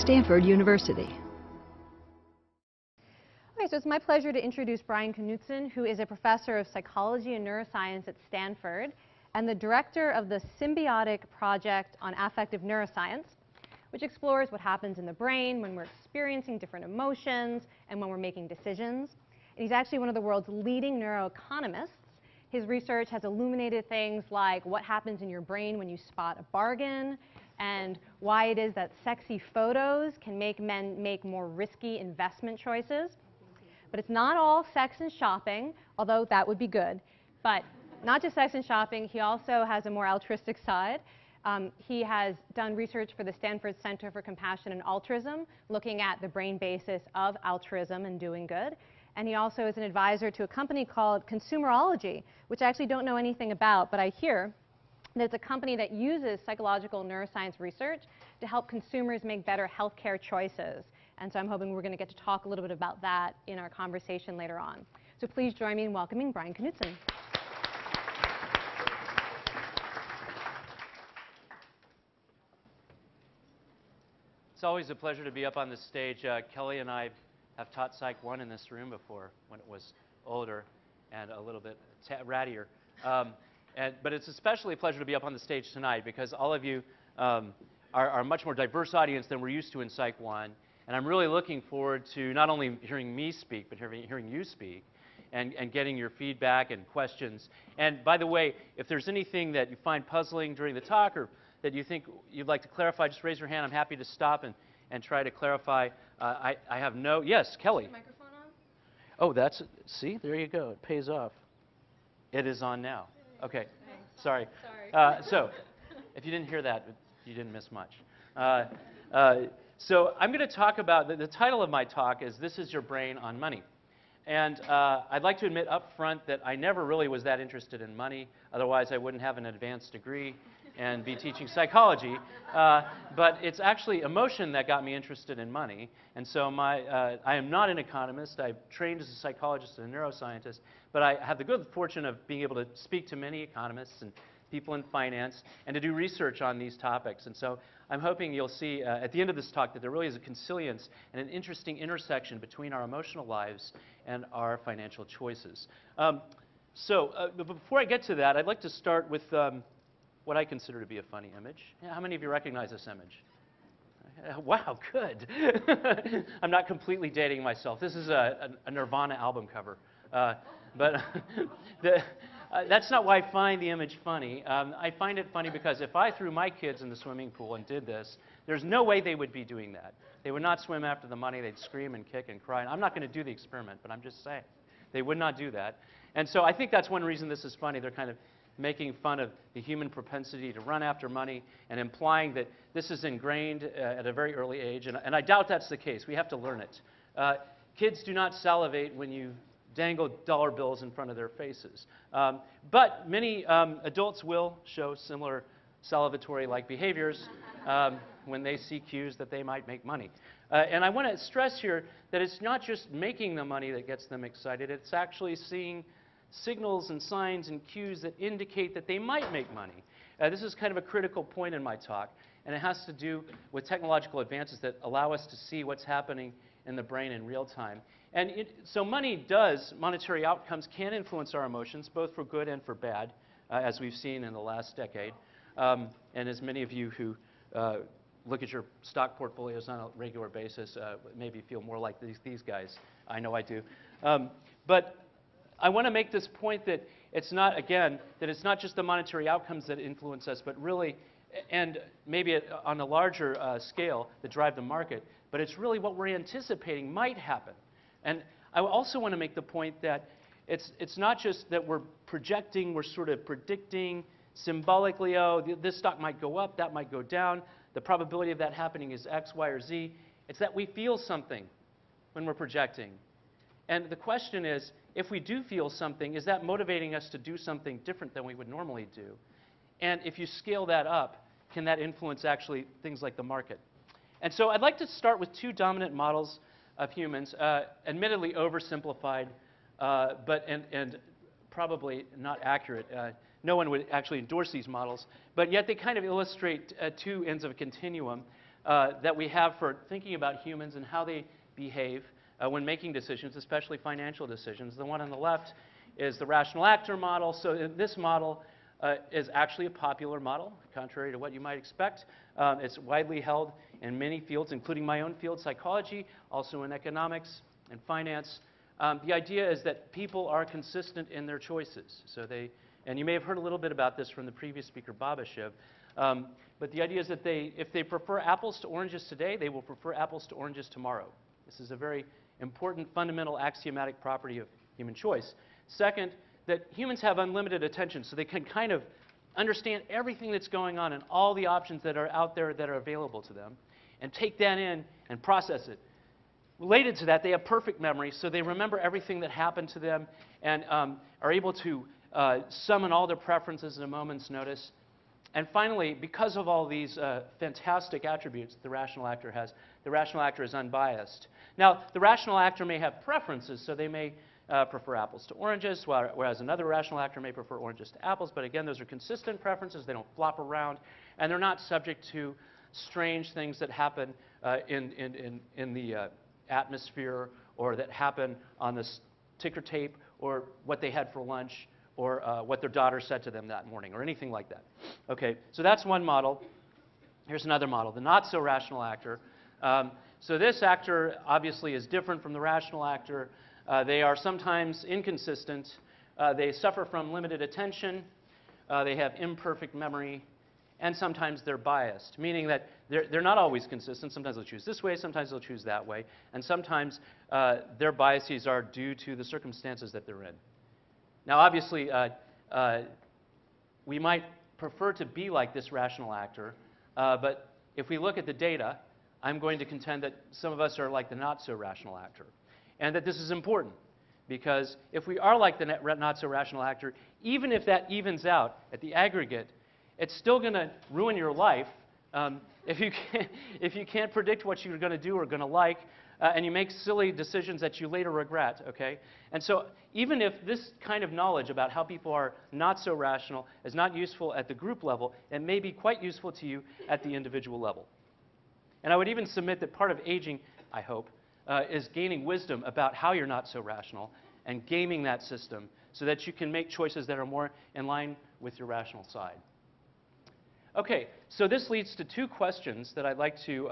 Stanford University. Okay, so it's my pleasure to introduce Brian Knudsen, who is a professor of psychology and neuroscience at Stanford and the director of the Symbiotic Project on Affective Neuroscience, which explores what happens in the brain when we're experiencing different emotions and when we're making decisions. And he's actually one of the world's leading neuroeconomists. His research has illuminated things like what happens in your brain when you spot a bargain and why it is that sexy photos can make men make more risky investment choices. But it's not all sex and shopping, although that would be good. But not just sex and shopping, he also has a more altruistic side. He has done research for the Stanford Center for Compassion and Altruism, looking at the brain basis of altruism and doing good. And he also is an advisor to a company called Consumerology, which I actually don't know anything about, but I hear that it's a company that uses psychological neuroscience research to help consumers make better healthcare choices. And so I'm hoping we're going to get to talk a little bit about that in our conversation later on. So please join me in welcoming Brian Knudsen. It's always a pleasure to be up on this stage. Kelly and I have taught Psych 1 in this room before when it was older and a little bit rattier. But it's especially a pleasure to be up on the stage tonight because all of you are a much more diverse audience than we're used to in Psych 1. And I'm really looking forward to not only hearing me speak, but hearing you speak and getting your feedback and questions. And by the way, if there's anything that you find puzzling during the talk or that you think you'd like to clarify, just raise your hand. I'm happy to stop and try to clarify. I have no, yes, Kelly. Is the microphone on? Oh, see, there you go. It pays off. It is on now. Okay, sorry. So, if you didn't hear that, you didn't miss much. So I'm going to talk about, the title of my talk is This Is Your Brain on Money. And I'd like to admit up front that I never really was that interested in money. Otherwise, I wouldn't have an advanced degree and be teaching psychology. But it's actually emotion that got me interested in money. And so I am not an economist. I've trained as a psychologist and a neuroscientist. But I have the good fortune of being able to speak to many economists and people in finance and to do research on these topics. And so I'm hoping you'll see at the end of this talk that there really is a consilience and an interesting intersection between our emotional lives and our financial choices. But before I get to that, I'd like to start with what I consider to be a funny image. How many of you recognize this image? Wow, good. I'm not completely dating myself. This is a Nirvana album cover. That's not why I find the image funny. I find it funny because if I threw my kids in the swimming pool and did this, there's no way they would be doing that. They would not swim after the money. They'd scream and kick and cry. And I'm not going to do the experiment, but I'm just saying. They would not do that. And so I think that's one reason this is funny. They're kind of making fun of the human propensity to run after money and implying that this is ingrained at a very early age. And I doubt that's the case. We have to learn it. Kids do not salivate when you dangle dollar bills in front of their faces. But many adults will show similar salivatory-like behaviors when they see cues that they might make money. And I want to stress here that it's not just making the money that gets them excited. It's actually seeing signals and signs and cues that indicate that they might make money. This is kind of a critical point in my talk, and it has to do with technological advances that allow us to see what's happening in the brain in real time. And so monetary outcomes can influence our emotions, both for good and for bad, as we've seen in the last decade. And as many of you who look at your stock portfolios on a regular basis maybe feel more like these guys. I know I do. But I want to make this point that it's not, again, that it's not just the monetary outcomes that influence us, but really, and maybe on a larger scale that drive the market, but it's really what we're anticipating might happen. And I also want to make the point that it's not just that we're projecting, we're sort of predicting symbolically, oh, this stock might go up, that might go down. The probability of that happening is X, Y, or Z. It's that we feel something when we're projecting. And the question is, if we do feel something, is that motivating us to do something different than we would normally do? And if you scale that up, can that influence actually things like the market? And so I'd like to start with two dominant models of humans, admittedly oversimplified, and probably not accurate. No one would actually endorse these models, but yet they kind of illustrate two ends of a continuum. that we have for thinking about humans and how they behave when making decisions, especially financial decisions. The one on the left is the rational actor model. So this model is actually a popular model, contrary to what you might expect. It's widely held in many fields, including my own field, psychology, also in economics and finance. The idea is that people are consistent in their choices. So and you may have heard a little bit about this from the previous speaker, Babashev. But the idea is that if they prefer apples to oranges today, they will prefer apples to oranges tomorrow. This is a very important, fundamental, axiomatic property of human choice. Second, that humans have unlimited attention, so they can kind of understand everything that's going on and all the options that are out there that are available to them, and take that in and process it. Related to that, they have perfect memory, so they remember everything that happened to them and are able to summon all their preferences at a moment's notice. And finally, because of all these fantastic attributes the rational actor has, the rational actor is unbiased. Now, the rational actor may have preferences, so they may prefer apples to oranges, whereas another rational actor may prefer oranges to apples. But again, those are consistent preferences. They don't flop around, and they're not subject to strange things that happen in the atmosphere, or that happen on this ticker tape, or what they had for lunch, or what their daughter said to them that morning, or anything like that. Okay, so that's one model. Here's another model, the not-so-rational actor. So this actor obviously is different from the rational actor. They are sometimes inconsistent. They suffer from limited attention. They have imperfect memory. And sometimes they're biased, meaning that they're not always consistent. Sometimes they'll choose this way, sometimes they'll choose that way. And sometimes their biases are due to the circumstances that they're in. Now, obviously, we might prefer to be like this rational actor, but if we look at the data, I'm going to contend that some of us are like the not-so-rational actor. And that this is important, because if we are like the not-so-rational actor, even if that evens out at the aggregate, it's still going to ruin your life if you can't predict what you're going to do or going to like, and you make silly decisions that you later regret, okay? And so even if this kind of knowledge about how people are not so rational is not useful at the group level, it may be quite useful to you at the individual level. And I would even submit that part of aging, I hope, is gaining wisdom about how you're not so rational and gaming that system so that you can make choices that are more in line with your rational side. Okay, so this leads to two questions that I'd like to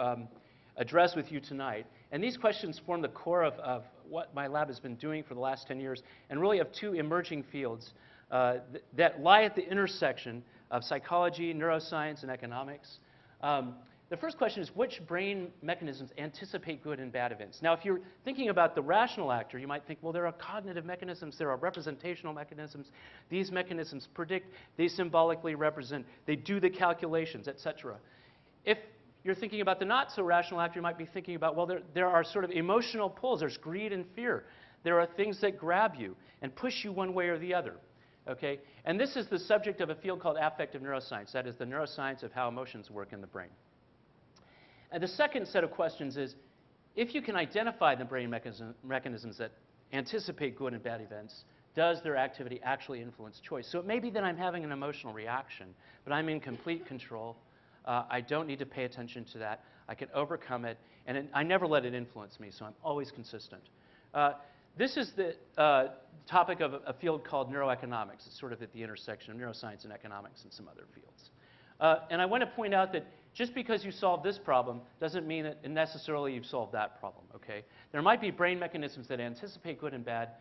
address with you tonight. And these questions form the core of what my lab has been doing for the last 10 years, and really of two emerging fields that lie at the intersection of psychology, neuroscience, and economics. The first question is, which brain mechanisms anticipate good and bad events? Now, if you're thinking about the rational actor, you might think, well, there are cognitive mechanisms, there are representational mechanisms. These mechanisms predict, they symbolically represent, they do the calculations, etc. If you're thinking about the not-so-rational actor, you might be thinking about, well, there are sort of emotional pulls. There's greed and fear. There are things that grab you and push you one way or the other. Okay? And this is the subject of a field called affective neuroscience. That is the neuroscience of how emotions work in the brain. And the second set of questions is, if you can identify the brain mechanisms that anticipate good and bad events, does their activity actually influence choice? So it may be that I'm having an emotional reaction, but I'm in complete control. I don't need to pay attention to that. I can overcome it, and I never let it influence me, so I'm always consistent. This is the topic of a field called neuroeconomics. It's sort of at the intersection of neuroscience and economics and some other fields. And I want to point out that just because you solve this problem doesn't mean that necessarily you've solved that problem, okay? There might be brain mechanisms that anticipate good and bad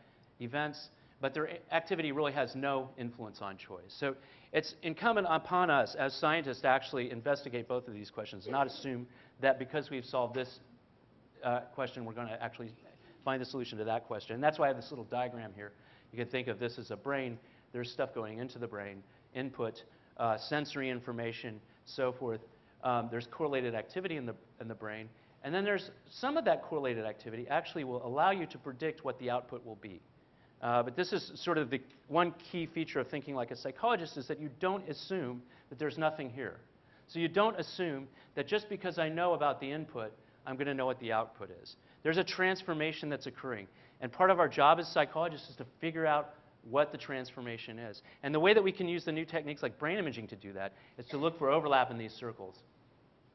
events, but their activity really has no influence on choice. So it's incumbent upon us as scientists to actually investigate both of these questions, not assume that because we've solved this question, we're going to actually find the solution to that question. And that's why I have this little diagram here. You can think of this as a brain. There's stuff going into the brain, input, sensory information, so forth. There's correlated activity in the brain. And then there's some of that correlated activity actually will allow you to predict what the output will be. But this is sort of the one key feature of thinking like a psychologist, is that you don't assume that there's nothing here. So you don't assume that just because I know about the input, I'm going to know what the output is. There's a transformation that's occurring. And part of our job as psychologists is to figure out what the transformation is. And the way that we can use the new techniques like brain imaging to do that is to look for overlap in these circles.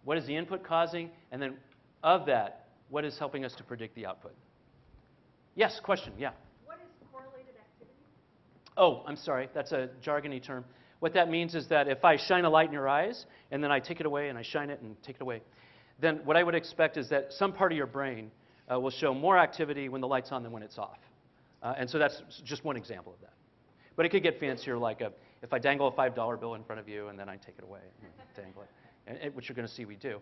What is the input causing? And then of that, what is helping us to predict the output? Yes, question, yeah. What is correlated activity? Oh, I'm sorry, that's a jargony term. What that means is that if I shine a light in your eyes, and then I take it away, and I shine it and take it away, then what I would expect is that some part of your brain will show more activity when the light's on than when it's off. And so that's just one example of that. But it could get fancier, like if I dangle a $5 bill in front of you, and then I take it away and dangle it, which you're going to see we do,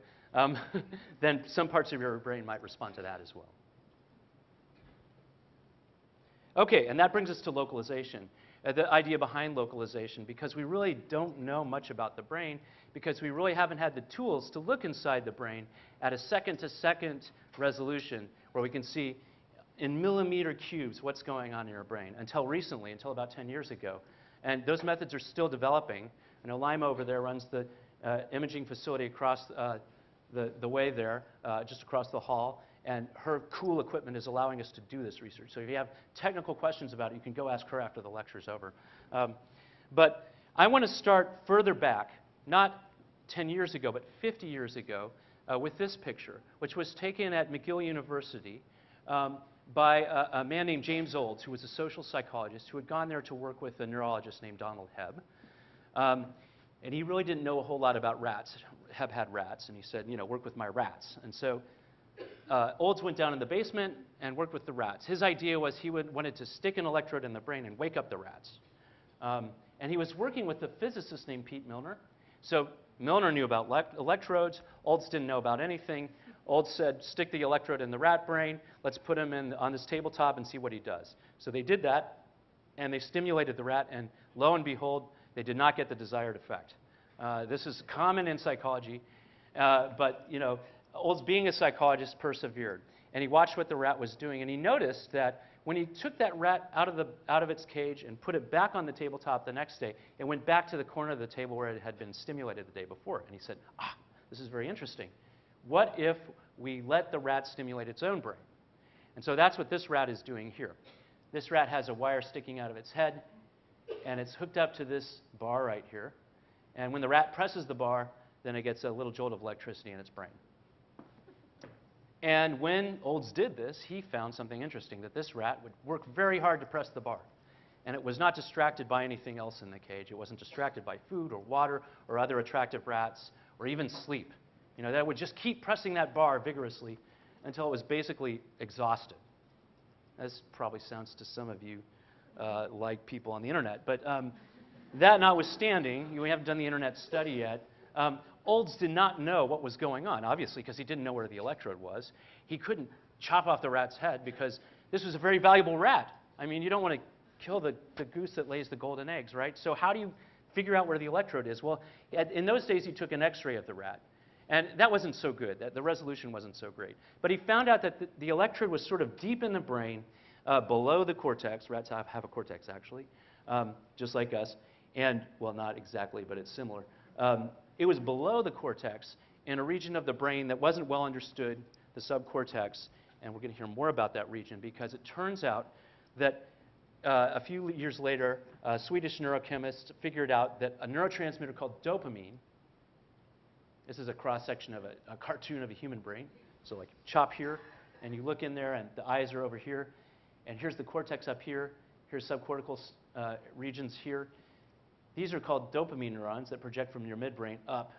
then some parts of your brain might respond to that as well. Okay, and that brings us to localization. The idea behind localization, because we really don't know much about the brain, because we really haven't had the tools to look inside the brain at a second-to-second resolution where we can see in millimeter cubes what's going on in your brain until recently, until about 10 years ago. And those methods are still developing. I know Lima over there runs the imaging facility across the way there, just across the hall. And her cool equipment is allowing us to do this research. So if you have technical questions about it, you can go ask her after the lecture's over. But I want to start further back, not 10 years ago, but 50 years ago, with this picture, which was taken at McGill University by a man named James Olds, who was a social psychologist who had gone there to work with a neurologist named Donald Hebb. And he really didn't know a whole lot about rats. Hebb had rats, and he said, you know, work with my rats. And so Olds went down in the basement and worked with the rats. His idea was he wanted to stick an electrode in the brain and wake up the rats. And he was working with a physicist named Pete Milner. So Milner knew about electrodes. Olds didn't know about anything. Olds said, stick the electrode in the rat brain. Let's put him on this tabletop and see what he does. So they did that, and they stimulated the rat, and lo and behold, they did not get the desired effect. This is common in psychology, but you know, Olds, being a psychologist, persevered. And he watched what the rat was doing, and he noticed that when he took that rat out of its cage and put it back on the tabletop the next day, it went back to the corner of the table where it had been stimulated the day before. And he said, this is very interesting. What if we let the rat stimulate its own brain? And so that's what this rat is doing here. This rat has a wire sticking out of its head, and it's hooked up to this bar right here. And when the rat presses the bar, then it gets a little jolt of electricity in its brain. And when Olds did this, he found something interesting, that this rat would work very hard to press the bar. And it was not distracted by anything else in the cage. It wasn't distracted by food or water or other attractive rats or even sleep. You know, that would just keep pressing that bar vigorously until it was basically exhausted. This probably sounds to some of you like people on the internet. But that notwithstanding, we haven't done the internet study yet. Olds did not know what was going on, obviously, because he didn't know where the electrode was. He couldn't chop off the rat's head because this was a very valuable rat. I mean, you don't want to kill the goose that lays the golden eggs, right? So how do you figure out where the electrode is? Well, in those days, he took an X-ray of the rat. And that wasn't so good. The resolution wasn't so great. But he found out that the electrode was sort of deep in the brain, below the cortex. Rats have a cortex, actually, just like us. And, well, not exactly, but it's similar. It was below the cortex in a region of the brain that wasn't well understood, the subcortex. And we're going to hear more about that region because it turns out that a few years later, a Swedish neurochemist figured out that a neurotransmitter called dopamine, this is a cross-section of a cartoon of a human brain. So like chop here, and you look in there, and the eyes are over here. And here's the cortex up here. Here's subcortical regions here. These are called dopamine neurons that project from your midbrain up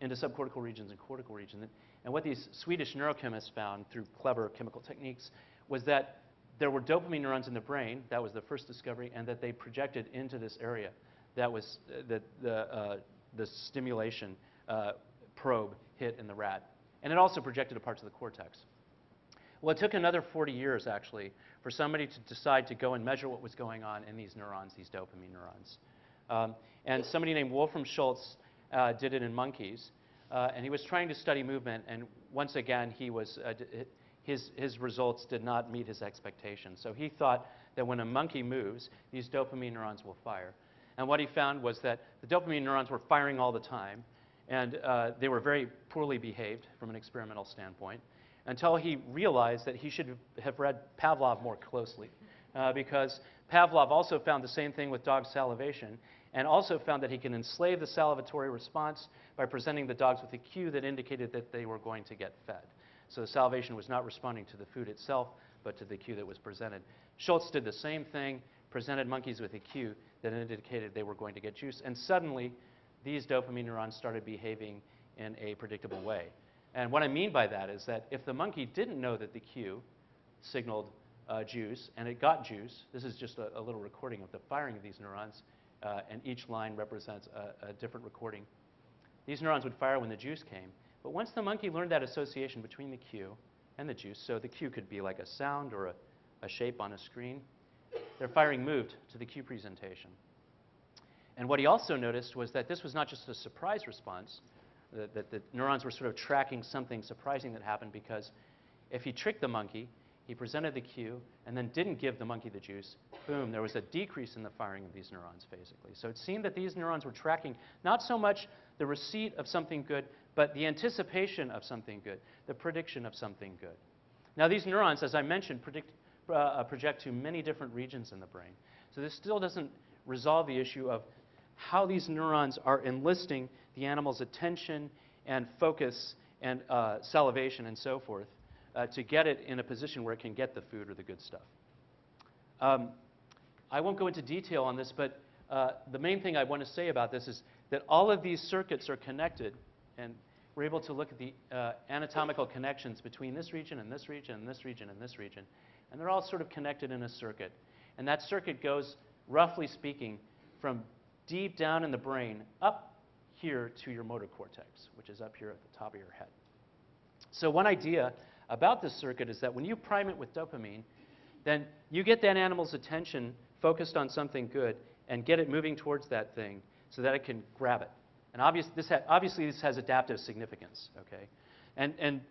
into subcortical regions and cortical regions. And what these Swedish neurochemists found through clever chemical techniques was that there were dopamine neurons in the brain. That was the first discovery, and that they projected into this area. That was the stimulation probe hit in the rat. And it also projected to parts of the cortex. Well, it took another 40 years, actually, for somebody to decide to go and measure what was going on in these neurons, these dopamine neurons. And somebody named Wolfram Schultz did it in monkeys. And he was trying to study movement. And once again, his results did not meet his expectations. So he thought that when a monkey moves, these dopamine neurons will fire. And what he found was that the dopamine neurons were firing all the time. And they were very poorly behaved from an experimental standpoint, until he realized that he should have read Pavlov more closely. Because Pavlov also found the same thing with dog salivation. and also found that he can enslave the salivatory response by presenting the dogs with a cue that indicated that they were going to get fed. So the salivation was not responding to the food itself, but to the cue that was presented. Schultz did the same thing, presented monkeys with a cue that indicated they were going to get juice, and suddenly these dopamine neurons started behaving in a predictable way. And what I mean by that is that if the monkey didn't know that the cue signaled juice, and it got juice, this is just a little recording of the firing of these neurons, and each line represents a different recording. These neurons would fire when the juice came. But once the monkey learned that association between the cue and the juice, so the cue could be like a sound or a shape on a screen, their firing moved to the cue presentation. And what he also noticed was that this was not just a surprise response, that the neurons were sort of tracking something surprising that happened, because if he tricked the monkey, he presented the cue, and then didn't give the monkey the juice, boom, there was a decrease in the firing of these neurons, basically. So it seemed that these neurons were tracking not so much the receipt of something good, but the anticipation of something good, the prediction of something good. Now, these neurons, as I mentioned, project to many different regions in the brain. So this still doesn't resolve the issue of how these neurons are enlisting the animal's attention and focus and salivation and so forth to get it in a position where it can get the food or the good stuff. I won't go into detail on this, but the main thing I want to say about this is that all of these circuits are connected, and we're able to look at the anatomical connections between this region and this region and this region and this region, and they're all sort of connected in a circuit. And that circuit goes, roughly speaking, from deep down in the brain up here to your motor cortex, which is up here at the top of your head. So one idea about this circuit is that when you prime it with dopamine, then you get that animal's attention focused on something good and get it moving towards that thing so that it can grab it. And obviously this has adaptive significance, okay? And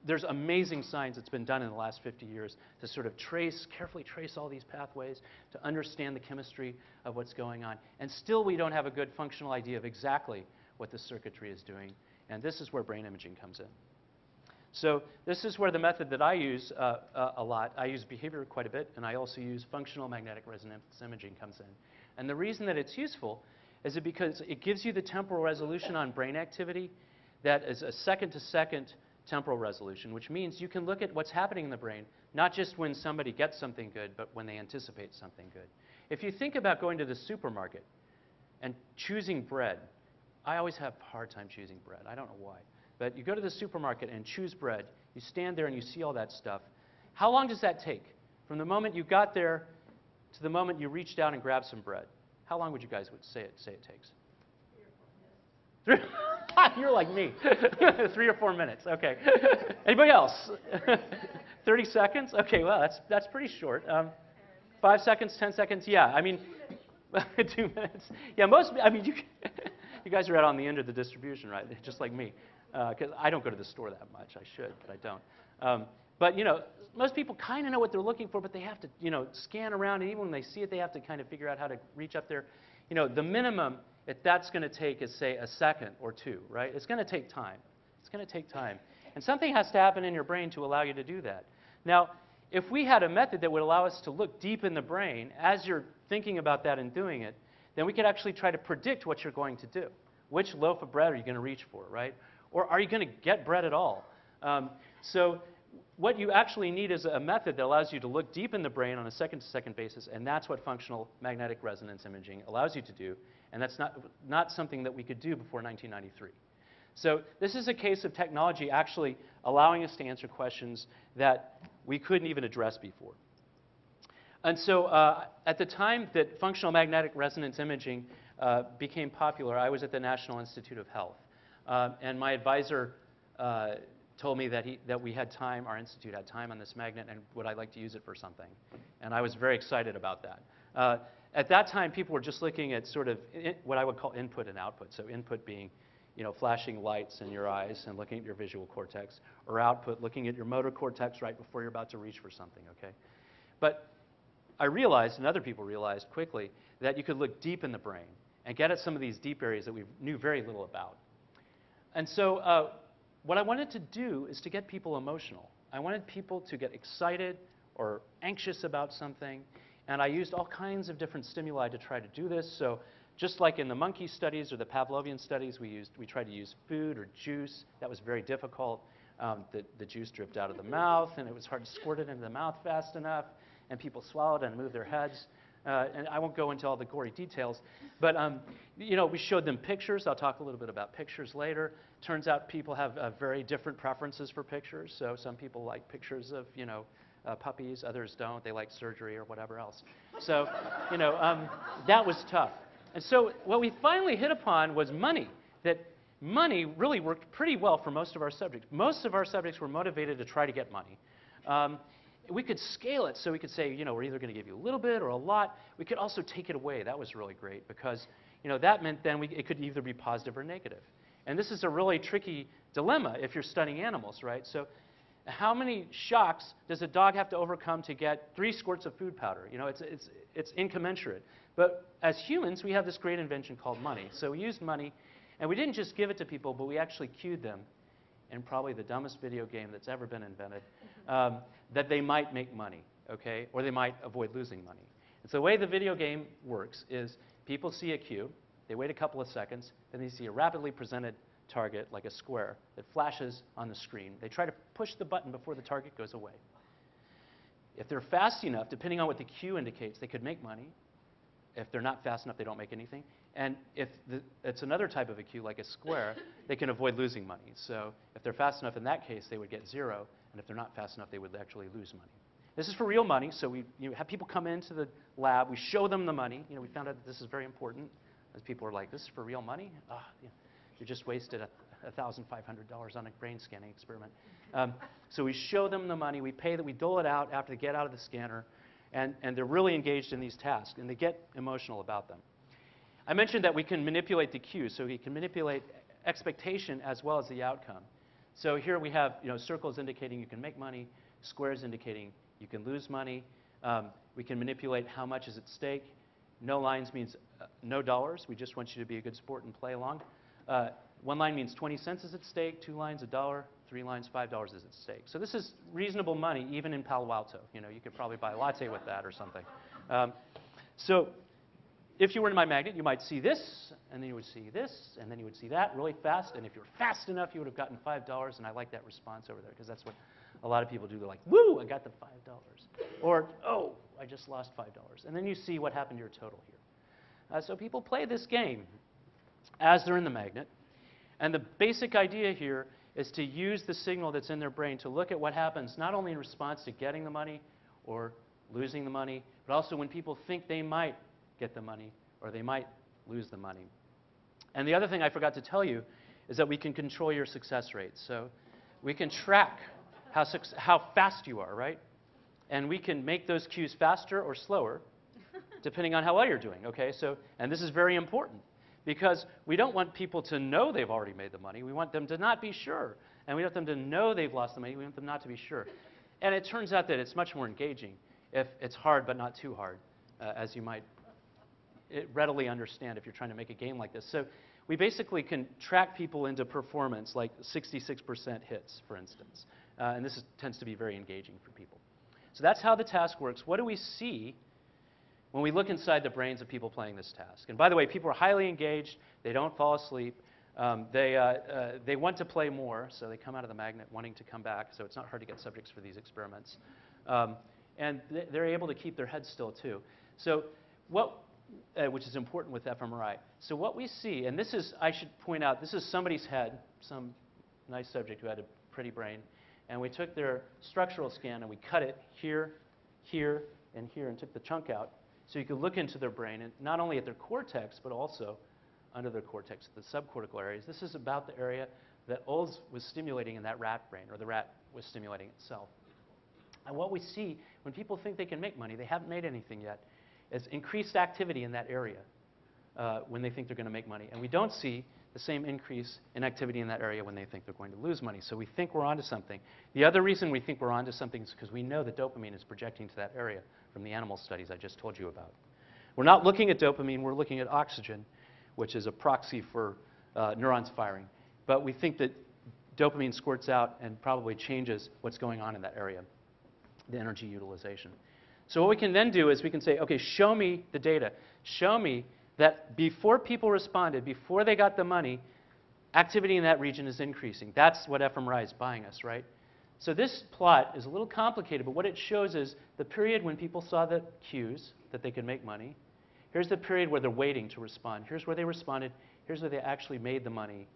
there's amazing science that's been done in the last 50 years to sort of carefully trace all these pathways, to understand the chemistry of what's going on. And still we don't have a good functional idea of exactly what the circuitry is doing. And this is where brain imaging comes in. So this is where the method that I use a lot, I use behavior quite a bit, and I also use functional magnetic resonance imaging comes in. And the reason that it's useful is because it gives you the temporal resolution on brain activity that is a second-to-second temporal resolution, which means you can look at what's happening in the brain, not just when somebody gets something good, but when they anticipate something good. If you think about going to the supermarket and choosing bread, I always have a hard time choosing bread. I don't know why. But you go to the supermarket and choose bread. You stand there and you see all that stuff. How long does that take? From the moment you got there to the moment you reached out and grabbed some bread. How long would you guys say it takes? 3 or 4 minutes. You're like me. 3 or 4 minutes. Okay. Anybody else? 30 seconds? Okay, well, that's pretty short. 5 seconds, 10 seconds? Yeah, I mean, 2 minutes. Yeah, you guys are out on the end of the distribution, right? Just like me. Because I don't go to the store that much. I should, but I don't. But, most people kind of know what they're looking for, but they have to, scan around, and even when they see it, they have to kind of figure out how to reach up there. The minimum that that's going to take is, say, a second or two, right? It's going to take time. It's going to take time. And something has to happen in your brain to allow you to do that. Now, if we had a method that would allow us to look deep in the brain as you're thinking about that and doing it, then we could actually try to predict what you're going to do. Which loaf of bread are you going to reach for, right? Or are you going to get bread at all? So what you actually need is a method that allows you to look deep in the brain on a second-to-second basis, and that's what functional magnetic resonance imaging allows you to do, and that's not something that we could do before 1993. So this is a case of technology actually allowing us to answer questions that we couldn't even address before. And so at the time that functional magnetic resonance imaging became popular, I was at the National Institute of Health. And my advisor told me that we had time, our institute had time on this magnet, and would I like to use it for something? And I was very excited about that. At that time, people were just looking at sort of what I would call input and output. So input being, flashing lights in your eyes and looking at your visual cortex, or output, looking at your motor cortex right before you're about to reach for something, okay? But I realized, and other people realized quickly, that you could look deep in the brain and get at some of these deep areas that we knew very little about. And so what I wanted to do is to get people emotional. I wanted people to get excited or anxious about something, and I used all kinds of different stimuli to try to do this. So just like in the monkey studies or the Pavlovian studies, we tried to use food or juice. That was very difficult. The juice dripped out of the mouth, and it was hard to squirt it into the mouth fast enough, and people swallowed and moved their heads. And I won't go into all the gory details, but we showed them pictures. I'll talk a little bit about pictures later. Turns out people have very different preferences for pictures. So some people like pictures of puppies, others don't. They like surgery or whatever else. So that was tough. And so what we finally hit upon was money. That money really worked pretty well for most of our subjects. Most of our subjects were motivated to try to get money. We could scale it, so we could say, we're either going to give you a little bit or a lot. We could also take it away. That was really great because, that meant then it could either be positive or negative. And this is a really tricky dilemma if you're studying animals, right? So how many shocks does a dog have to overcome to get 3 squirts of food powder? It's incommensurate. But as humans, we have this great invention called money. So we used money, and we didn't just give it to people, but we actually cued them in probably the dumbest video game that's ever been invented, that they might make money, okay? Or they might avoid losing money. And so the way the video game works is people see a cue, they wait a couple of seconds, then they see a rapidly presented target, like a square, that flashes on the screen. They try to push the button before the target goes away. If they're fast enough, depending on what the cue indicates, they could make money. If they're not fast enough, they don't make anything. And if it's another type of a cue, like a square, they can avoid losing money. So if they're fast enough in that case, they would get 0. And if they're not fast enough, they would actually lose money. This is for real money. So we have people come into the lab. We show them the money. We found out that this is very important. As people are like, this is for real money? You just wasted $1,500 on a brain scanning experiment. So we show them the money. We pay that. We dole it out after they get out of the scanner. And they're really engaged in these tasks. And they get emotional about them. I mentioned that we can manipulate the cue. So we can manipulate expectation as well as the outcome. So here we have circles indicating you can make money, squares indicating you can lose money. We can manipulate how much is at stake. No lines means no dollars. We just want you to be a good sport and play along. 1 line means 20 cents is at stake. 2 lines, $1. 3 lines, $5 is at stake. So this is reasonable money, even in Palo Alto. You could probably buy a latte with that or something. So if you were in my magnet, you might see this, and then you would see this, and then you would see that really fast. And if you were fast enough, you would have gotten $5. And I like that response over there because that's what a lot of people do. They're like, woo, I got the $5. Or, oh, I just lost $5. And then you see what happened to your total here. So people play this game as they're in the magnet. And the basic idea here is to use the signal that's in their brain to look at what happens not only in response to getting the money or losing the money, but also when people think they might get the money or they might lose the money. And the other thing I forgot to tell you is that we can control your success rate. So we can track how fast you are, right? And we can make those cues faster or slower depending on how well you're doing, okay? And this is very important because we don't want people to know they've already made the money. We want them to not be sure. And we want them to know they've lost the money. We want them not to be sure. And it turns out that it's much more engaging if it's hard but not too hard, as you might readily understand if you're trying to make a game like this. So we basically can track people into performance, like 66% hits, for instance. And this tends to be very engaging for people. So that's how the task works. What do we see when we look inside the brains of people playing this task? And by the way, people are highly engaged. They don't fall asleep. They want to play more, so they come out of the magnet wanting to come back. So it's not hard to get subjects for these experiments. And they're able to keep their heads still, too. So which is important with fMRI. So what we see, and this is, I should point out, this is somebody's head, some nice subject who had a pretty brain. And we took their structural scan and we cut it here, here, and here, and took the chunk out. So you could look into their brain, and not only at their cortex, but also under their cortex, the subcortical areas. This is about the area that Olds was stimulating in that rat brain, or the rat was stimulating itself. And what we see when people think they can make money, they haven't made anything yet, is increased activity in that area when they think they're going to make money. And we don't see the same increase in activity in that area when they think they're going to lose money. So we think we're onto something. The other reason we think we're onto something is because we know that dopamine is projecting to that area from the animal studies I just told you about. We're not looking at dopamine, we're looking at oxygen, which is a proxy for neurons firing. But we think that dopamine squirts out and probably changes what's going on in that area, the energy utilization. So what we can then do is we can say, okay, show me the data. Show me that before people responded, before they got the money, activity in that region is increasing. That's what fMRI is buying us, right? So this plot is a little complicated, but what it shows is the period when people saw the cues that they could make money. Here's the period where they're waiting to respond. Here's where they responded. Here's where they actually made the money.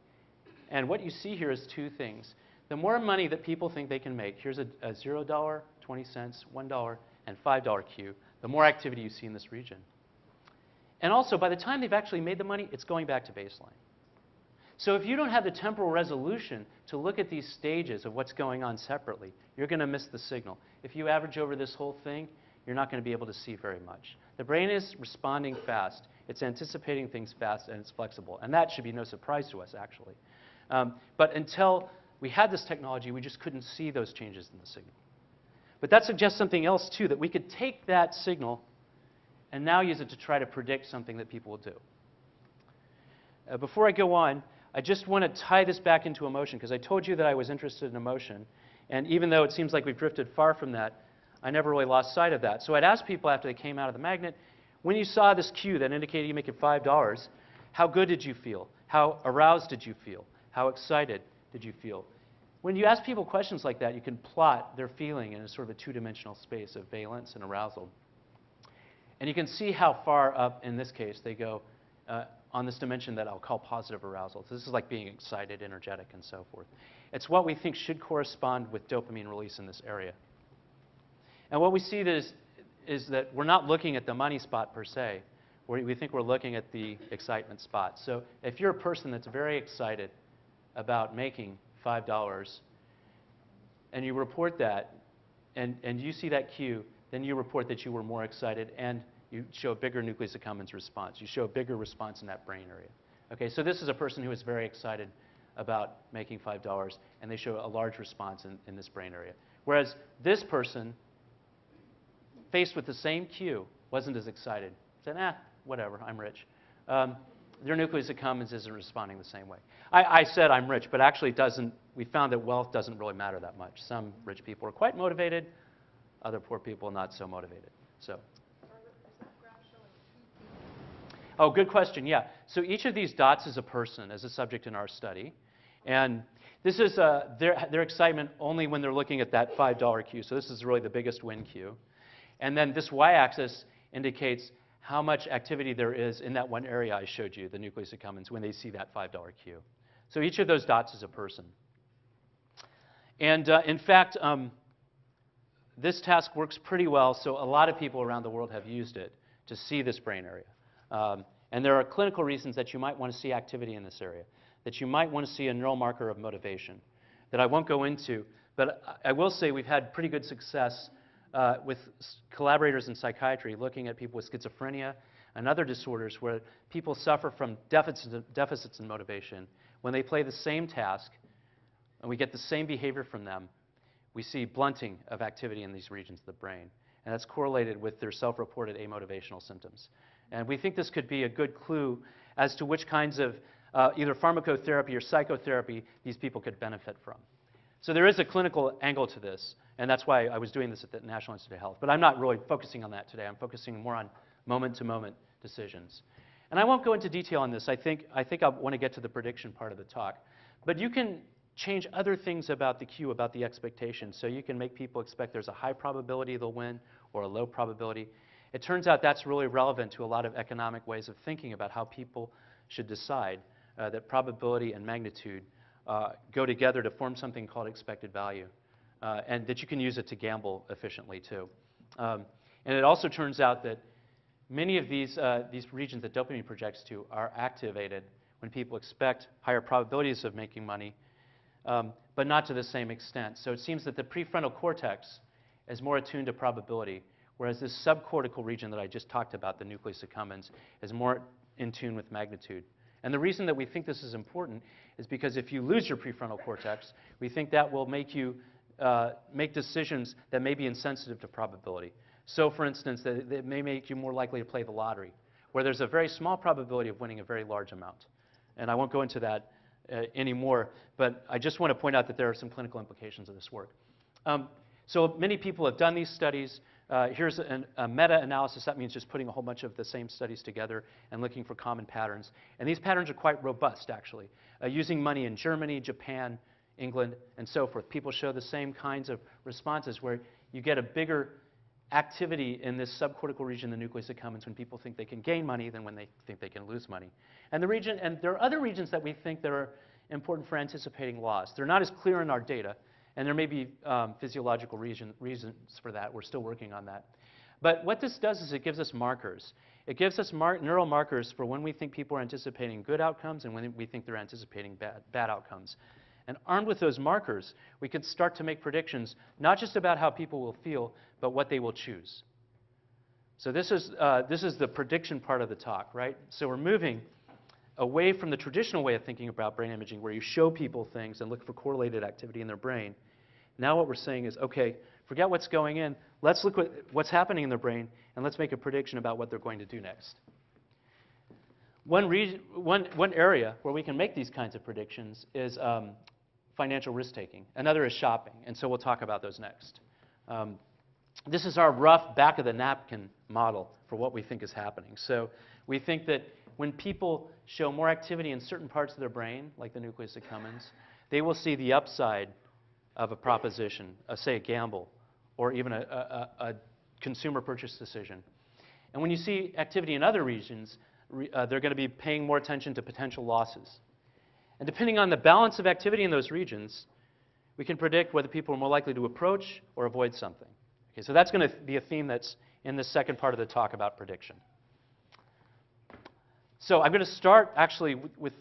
And what you see here is two things. The more money that people think they can make, here's a $0, 20 cents, $1, and $5 cue, the more activity you see in this region. And also, by the time they've actually made the money, it's going back to baseline. So if you don't have the temporal resolution to look at these stages of what's going on separately, you're going to miss the signal. If you average over this whole thing, you're not going to be able to see very much. The brain is responding fast. It's anticipating things fast, and it's flexible. And that should be no surprise to us, actually. But until we had this technology, we just couldn't see those changes in the signal. But that suggests something else, too, that we could take that signal and now use it to try to predict something that people will do. Before I go on, I just want to tie this back into emotion, because I told you that I was interested in emotion. And even though it seems like we've drifted far from that, I never really lost sight of that. So I'd ask people after they came out of the magnet, when you saw this cue that indicated you make it $5, how good did you feel? How aroused did you feel? How excited did you feel? When you ask people questions like that, you can plot their feeling in a sort of a two-dimensional space of valence and arousal. And you can see how far up, in this case, they go on this dimension that I'll call positive arousal. So this is like being excited, energetic, and so forth. It's what we think should correspond with dopamine release in this area. And what we see is that we're not looking at the money spot per se. We think we're looking at the excitement spot. So if you're a person that's very excited about making $5, and you report that, and you see that cue, then you report that you were more excited, and you show a bigger nucleus accumbens response. You show a bigger response in that brain area. Okay, so this is a person who is very excited about making $5, and they show a large response in this brain area. Whereas this person, faced with the same cue, wasn't as excited. Said, whatever, I'm rich. Their nucleus accumbens isn't responding the same way. I said I'm rich, but actually it doesn't. We found that wealth doesn't really matter that much. Some rich people are quite motivated. Other poor people not so motivated. So. Oh, good question, yeah. So each of these dots is a person as a subject in our study. And this is their excitement only when they're looking at that $5 cue. So this is really the biggest win cue. And then this y-axis indicates how much activity there is in that one area I showed you, the nucleus accumbens, when they see that $5 cue. So each of those dots is a person. And in fact, this task works pretty well, so a lot of people around the world have used it to see this brain area. And there are clinical reasons that you might want to see activity in this area, that you might want to see a neural marker of motivation that I won't go into, but I will say we've had pretty good success with collaborators in psychiatry looking at people with schizophrenia and other disorders where people suffer from deficits in motivation. When they play the same task and we get the same behavior from them, we see blunting of activity in these regions of the brain. And that's correlated with their self-reported amotivational symptoms. And we think this could be a good clue as to which kinds of either pharmacotherapy or psychotherapy these people could benefit from. So there is a clinical angle to this, and that's why I was doing this at the National Institute of Health. But I'm not really focusing on that today. I'm focusing more on moment-to-moment decisions. And I won't go into detail on this. I think I want to get to the prediction part of the talk. But you can change other things about the cue, about the expectation. So you can make people expect there's a high probability they'll win or a low probability. It turns out that's really relevant to a lot of economic ways of thinking about how people should decide that probability and magnitude go together to form something called expected value, and that you can use it to gamble efficiently too. And it also turns out that many of these regions that dopamine projects to are activated when people expect higher probabilities of making money, but not to the same extent. So it seems that the prefrontal cortex is more attuned to probability, whereas this subcortical region that I just talked about, the nucleus accumbens, is more in tune with magnitude. And the reason that we think this is important is because if you lose your prefrontal cortex, we think that will make you make decisions that may be insensitive to probability. So, for instance, that it may make you more likely to play the lottery, where there's a very small probability of winning a very large amount. And I won't go into that anymore, but I just want to point out that there are some clinical implications of this work. So many people have done these studies. Here's a meta-analysis. That means just putting a whole bunch of the same studies together and looking for common patterns. And these patterns are quite robust, actually. Using money in Germany, Japan, England, and so forth. People show the same kinds of responses where you get a bigger activity in this subcortical region, the nucleus accumbens, when people think they can gain money than when they think they can lose money. And there are other regions that we think that are important for anticipating loss. They're not as clear in our data, and there may be physiological reasons for that. We're still working on that. But what this does is it gives us markers. It gives us neural markers for when we think people are anticipating good outcomes and when we think they're anticipating bad outcomes. And armed with those markers, we can start to make predictions, not just about how people will feel, but what they will choose. So this is the prediction part of the talk, right? So we're moving away from the traditional way of thinking about brain imaging, where you show people things and look for correlated activity in their brain. Now what we're saying is, OK, forget what's going in. Let's look at what's happening in their brain, and let's make a prediction about what they're going to do next. One area where we can make these kinds of predictions is financial risk-taking. Another is shopping, and so we'll talk about those next. This is our rough back-of-the-napkin model for what we think is happening. So we think that when people show more activity in certain parts of their brain, like the nucleus accumbens, they will see the upside of a proposition, say a gamble, or even a consumer purchase decision. And when you see activity in other regions, they're going to be paying more attention to potential losses. And depending on the balance of activity in those regions, we can predict whether people are more likely to approach or avoid something. Okay, so that's going to be a theme that's in the second part of the talk about prediction. So I'm going to start actually with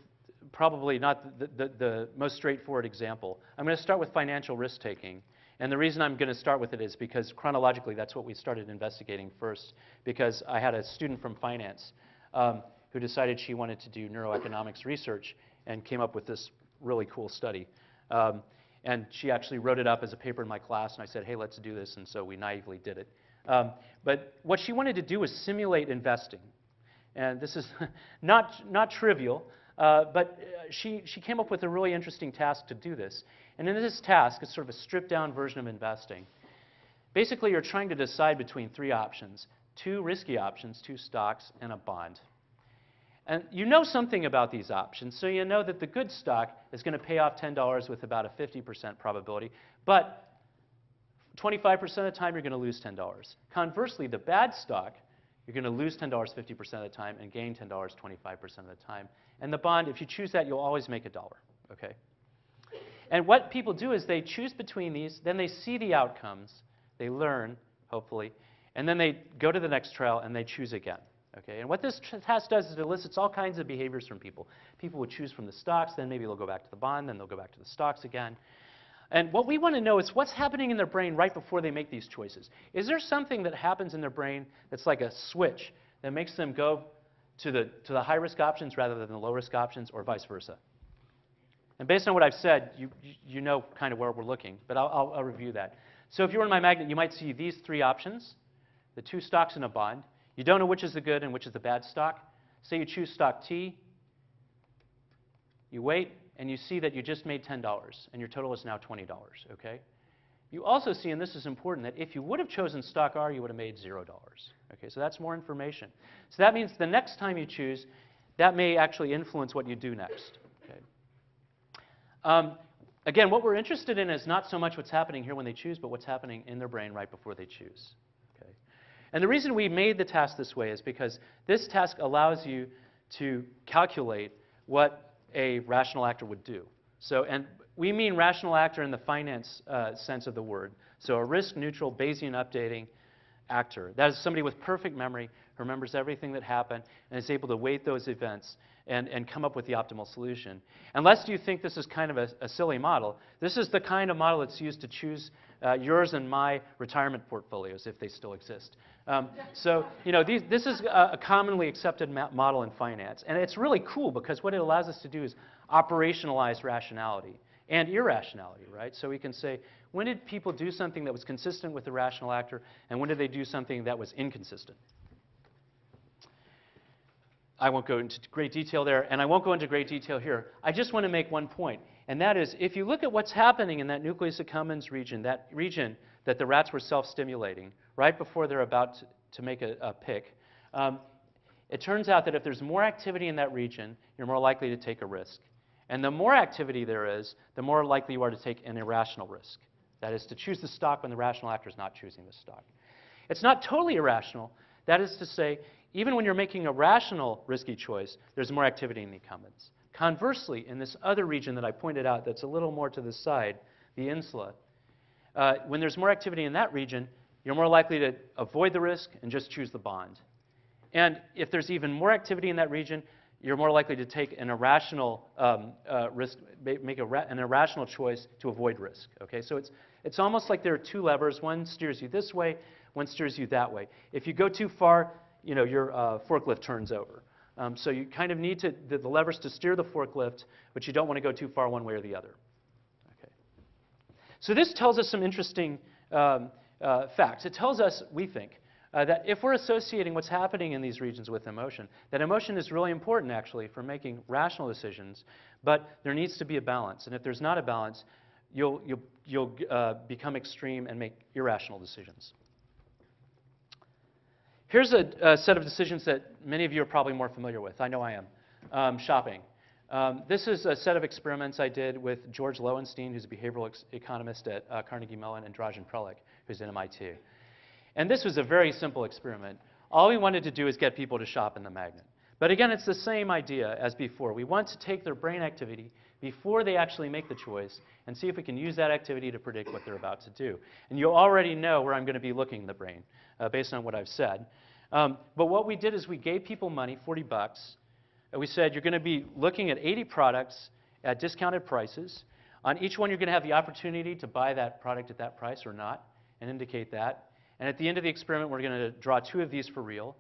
probably not the most straightforward example. I'm going to start with financial risk-taking. And the reason I'm going to start with it is because chronologically that's what we started investigating first, because I had a student from finance who decided she wanted to do neuroeconomics research and came up with this really cool study. And she actually wrote it up as a paper in my class, and I said, hey, let's do this, and so we naively did it. But what she wanted to do was simulate investing. And this is not trivial, but she came up with a really interesting task to do this. And in this task, it's sort of a stripped-down version of investing. Basically, you're trying to decide between three options: 2 risky options, 2 stocks, and a bond. And you know something about these options, so you know that the good stock is going to pay off $10 with about a 50% probability, but 25% of the time you're going to lose $10. Conversely, the bad stock, you're going to lose $10 50% of the time and gain $10 25% of the time. And the bond, if you choose that, you'll always make $1. Okay? And what people do is they choose between these, then they see the outcomes, they learn, hopefully, and then they go to the next trial and they choose again. Okay? And what this test does is it elicits all kinds of behaviors from people. People will choose from the stocks, then maybe they'll go back to the bond, then they'll go back to the stocks again. And what we want to know is what's happening in their brain right before they make these choices. Is there something that happens in their brain that's like a switch that makes them go to the high-risk options rather than the low-risk options, or vice versa? And based on what I've said, you know kind of where we're looking, but I'll review that. So if you were in my magnet, you might see these 3 options, the 2 stocks and a bond. You don't know which is the good and which is the bad stock. Say you choose stock T. You wait, and you see that you just made $10, and your total is now $20, okay? You also see, and this is important, that if you would have chosen stock R, you would have made $0. Okay, so that's more information. So that means the next time you choose, that may actually influence what you do next. Okay? Again, what we're interested in is not so much what's happening here when they choose, but what's happening in their brain right before they choose. Okay? And the reason we made the task this way is because this task allows you to calculate what a rational actor would do. So, and we mean rational actor in the finance sense of the word. So a risk-neutral Bayesian updating actor. That is somebody with perfect memory, who remembers everything that happened, and is able to weight those events and come up with the optimal solution. Unless you think this is kind of a silly model, this is the kind of model that's used to choose yours and my retirement portfolios, if they still exist. So, you know, this is a commonly accepted model in finance. And it's really cool because what it allows us to do is operationalize rationality and irrationality, right? So we can say, when did people do something that was consistent with the rational actor, and when did they do something that was inconsistent? I won't go into great detail there, and I won't go into great detail here. I just want to make one point, and that is, if you look at what's happening in that nucleus accumbens region, that region that the rats were self-stimulating right before they're about to make a pick, it turns out that if there's more activity in that region, you're more likely to take a risk. And the more activity there is, the more likely you are to take an irrational risk. That is, to choose the stock when the rational actor is not choosing the stock. It's not totally irrational. That is to say, even when you're making a rational, risky choice, there's more activity in the incumbents. Conversely, in this other region that I pointed out that's a little more to the side, the insula, when there's more activity in that region, you're more likely to avoid the risk and just choose the bond. And if there's even more activity in that region, you're more likely to take an irrational risk, make an irrational choice to avoid risk. Okay, so it's almost like there are two levers. One steers you this way, one steers you that way. If you go too far, your forklift turns over. So you kind of need the levers to steer the forklift, but you don't want to go too far one way or the other. Okay. So this tells us some interesting facts. It tells us, we think, that if we're associating what's happening in these regions with emotion, that emotion is really important, actually, for making rational decisions, but there needs to be a balance. And if there's not a balance, you'll become extreme and make irrational decisions. Here's a set of decisions that many of you are probably more familiar with. I know I am. Shopping. This is a set of experiments I did with George Lowenstein, who's a behavioral economist at Carnegie Mellon, and Dražen Prelec, who's at MIT. And this was a very simple experiment. All we wanted to do is get people to shop in the magnet. But again, it's the same idea as before. We want to take their brain activity before they actually make the choice and see if we can use that activity to predict what they're about to do. And you already know where I'm going to be looking in the brain based on what I've said. But what we did is we gave people money, $40, and we said you're going to be looking at 80 products at discounted prices. On each one, you're going to have the opportunity to buy that product at that price or not, and indicate that. And at the end of the experiment, we're going to draw 2 of these for real.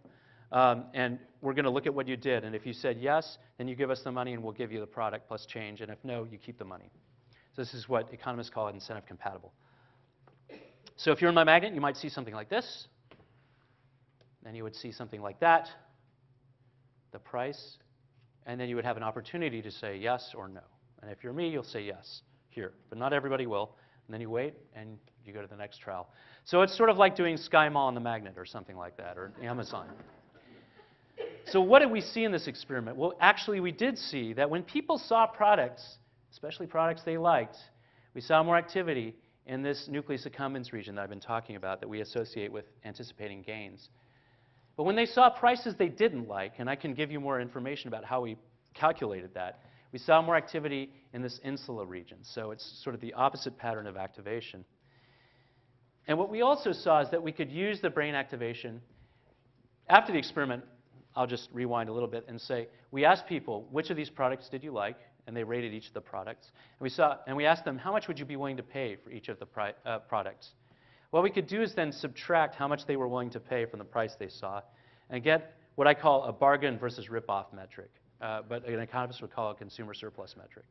And we're going to look at what you did. And if you said yes, then you give us the money and we'll give you the product plus change. And if no, you keep the money. So this is what economists call it incentive compatible. So if you're in my magnet, you might see something like this. Then you would see something like that, the price. And then you would have an opportunity to say yes or no. And if you're me, you'll say yes here. But not everybody will. And then you wait and you go to the next trial. So it's sort of like doing Sky Mall on the magnet or something like that, or Amazon. So what did we see in this experiment? Well, actually, we did see that when people saw products, especially products they liked, we saw more activity in this nucleus accumbens region that I've been talking about that we associate with anticipating gains. But when they saw prices they didn't like, and I can give you more information about how we calculated that, we saw more activity in this insula region. So it's sort of the opposite pattern of activation. And what we also saw is that we could use the brain activation. After the experiment, I'll just rewind a little bit and say, we asked people, which of these products did you like? And they rated each of the products. And we asked them, how much would you be willing to pay for each of the products? What we could do is then subtract how much they were willing to pay from the price they saw and get what I call a bargain versus rip-off metric. But an economist would call it a consumer surplus metric.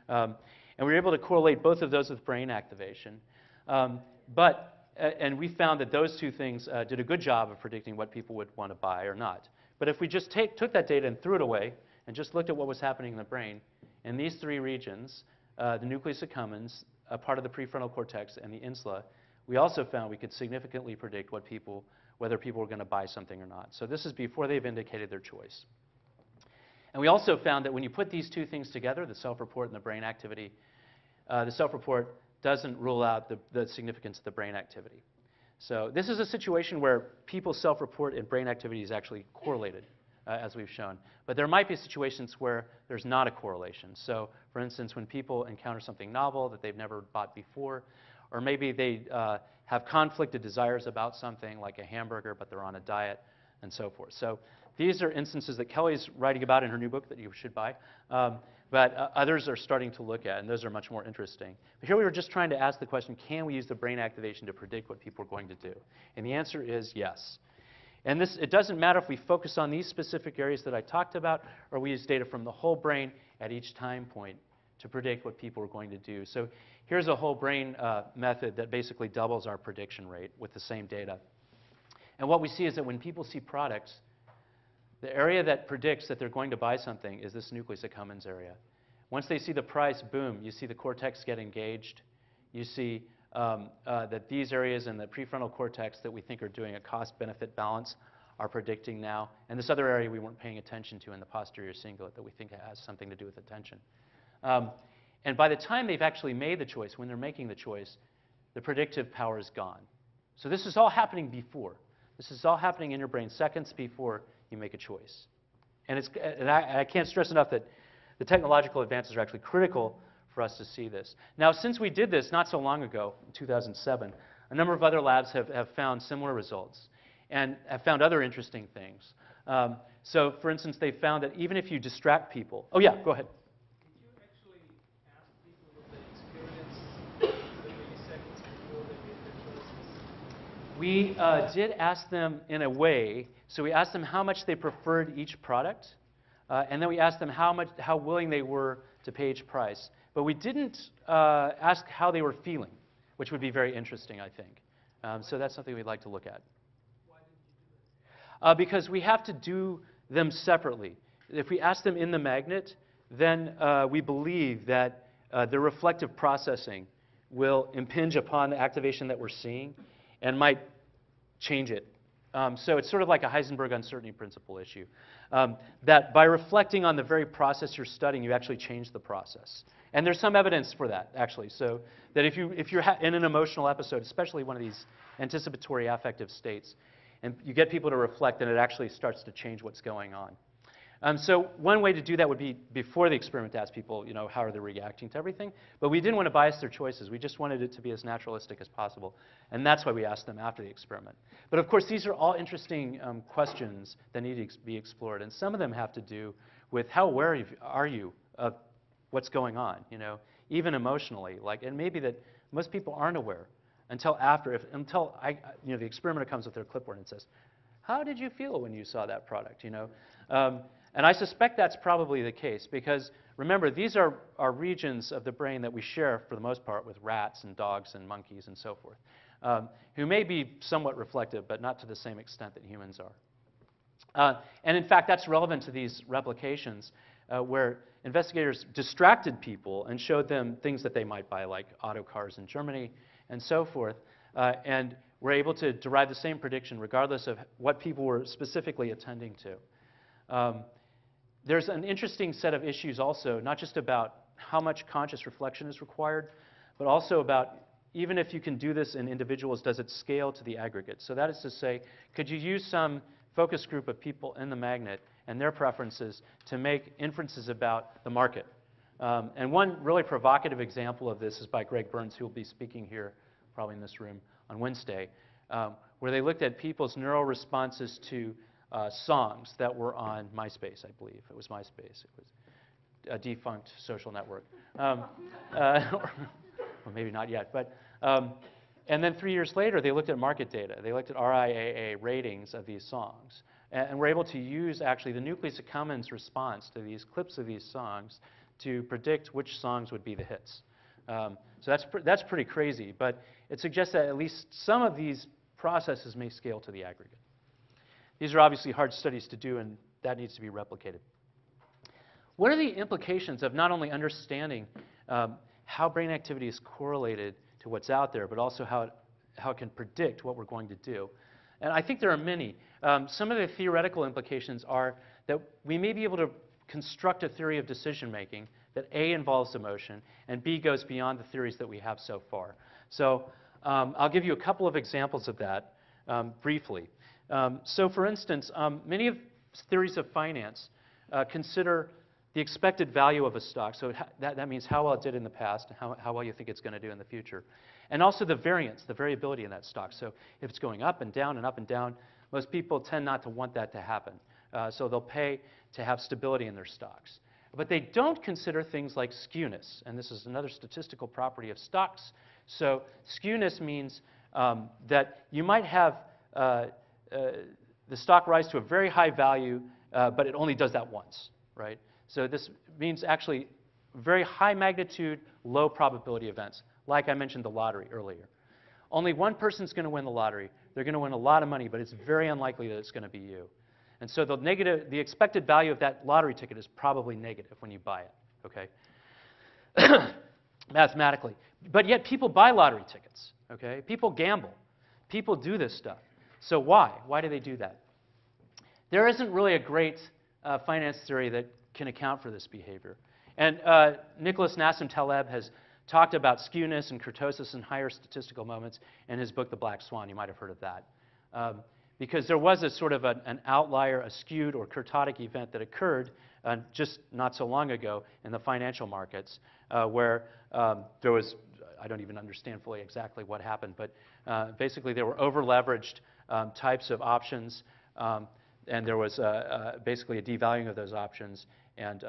And we were able to correlate both of those with brain activation. And we found that those two things did a good job of predicting what people would want to buy or not. But if we just took that data and threw it away and just looked at what was happening in the brain, in these 3 regions, the nucleus accumbens, a part of the prefrontal cortex, and the insula, we also found we could significantly predict whether people were going to buy something or not. So this is before they've indicated their choice. And we also found that when you put these 2 things together, the self-report and the brain activity, the self-report doesn't rule out the significance of the brain activity. So this is a situation where people's self-report and brain activity is actually correlated, as we've shown. But there might be situations where there's not a correlation. So for instance, when people encounter something novel that they've never bought before, or maybe they have conflicted desires about something like a hamburger, but they're on a diet, and so forth. So these are instances that Kelly's writing about in her new book that you should buy. But others are starting to look at, and those are much more interesting. But here we were just trying to ask the question, can we use the brain activation to predict what people are going to do? And the answer is yes. And it doesn't matter if we focus on these specific areas that I talked about, or we use data from the whole brain at each time point to predict what people are going to do. So here's a whole brain method that basically doubles our prediction rate with the same data. And what we see is that when people see products, the area that predicts that they're going to buy something is this nucleus accumbens area. Once they see the price, boom, you see the cortex get engaged. You see that these areas in the prefrontal cortex that we think are doing a cost-benefit balance are predicting now, and this other area we weren't paying attention to in the posterior cingulate that we think has something to do with attention. And by the time they've actually made the choice, when they're making the choice, the predictive power is gone. So this is all happening before. This is all happening in your brain seconds before you make a choice. And I can't stress enough that the technological advances are actually critical for us to see this. Now, since we did this not so long ago, in 2007, a number of other labs have found similar results and have found other interesting things. So, for instance, they found that even if you distract people... Oh, yeah, go ahead. Did you actually ask people what they experienced the milliseconds before they made their choices? We did ask them in a way. So we asked them how much they preferred each product, and then we asked them how willing they were to pay each price. But we didn't ask how they were feeling, which would be very interesting, I think. So that's something we'd like to look at. Why didn't you do that? Because we have to do them separately. If we ask them in the magnet, then we believe that the reflective processing will impinge upon the activation that we're seeing and might change it. So it's sort of like a Heisenberg uncertainty principle issue, that by reflecting on the very process you're studying, you actually change the process. And there's some evidence for that, actually. So that if you're in an emotional episode, especially one of these anticipatory affective states, and you get people to reflect, then it actually starts to change what's going on. So one way to do that would be before the experiment to ask people, how are they reacting to everything? But we didn't want to bias their choices. We just wanted it to be as naturalistic as possible. And that's why we asked them after the experiment. But of course, these are all interesting questions that need to be explored. And some of them have to do with how aware are you of what's going on, even emotionally. And maybe that most people aren't aware until the experimenter comes with their clipboard and says, how did you feel when you saw that product, And I suspect that's probably the case because, remember, these are regions of the brain that we share, for the most part, with rats and dogs and monkeys and so forth, who may be somewhat reflective, but not to the same extent that humans are. And in fact, that's relevant to these replications where investigators distracted people and showed them things that they might buy, like auto cars in Germany and so forth, and were able to derive the same prediction regardless of what people were specifically attending to. There's an interesting set of issues also, not just about how much conscious reflection is required, but also about even if you can do this in individuals, does it scale to the aggregate? So that is to say, could you use some focus group of people in the magnet and their preferences to make inferences about the market? And one really provocative example of this is by Greg Burns, who will be speaking here probably in this room on Wednesday, where they looked at people's neural responses to songs that were on MySpace, I believe. It was MySpace. It was a defunct social network. Or maybe not yet. But, and then 3 years later, they looked at market data. They looked at RIAA ratings of these songs. And were able to use, actually, the nucleus accumbens response to these clips of these songs to predict which songs would be the hits. So that's pretty crazy. But it suggests that at least some of these processes may scale to the aggregate. These are obviously hard studies to do, and that needs to be replicated. What are the implications of not only understanding how brain activity is correlated to what's out there, but also how it can predict what we're going to do? And I think there are many. Some of the theoretical implications are that we may be able to construct a theory of decision-making that A, involves emotion, and B, goes beyond the theories that we have so far. So I'll give you a couple of examples of that briefly. So for instance, many of theories of finance consider the expected value of a stock. So that means how well it did in the past and how well you think it's going to do in the future. And also the variance, the variability in that stock. So if it's going up and down and up and down, most people tend not to want that to happen. So they'll pay to have stability in their stocks. But they don't consider things like skewness. And this is another statistical property of stocks. So skewness means that you might have the stock rise to a very high value, but it only does that once, right? So this means actually very high magnitude, low probability events, like I mentioned the lottery earlier. Only one person's going to win the lottery. They're going to win a lot of money, but it's very unlikely that it's going to be you. And so the expected value of that lottery ticket is probably negative when you buy it, okay? Mathematically. But yet people buy lottery tickets, okay? People gamble. People do this stuff. So why? Why do they do that? There isn't really a great finance theory that can account for this behavior. And Nicholas Nassim Taleb has talked about skewness and kurtosis and higher statistical moments in his book, The Black Swan. You might have heard of that. Because there was a sort of an outlier, a skewed or kurtotic event that occurred just not so long ago in the financial markets where there was, I don't even understand fully exactly what happened, but basically there were over-leveraged types of options, and there was basically a devaluing of those options, and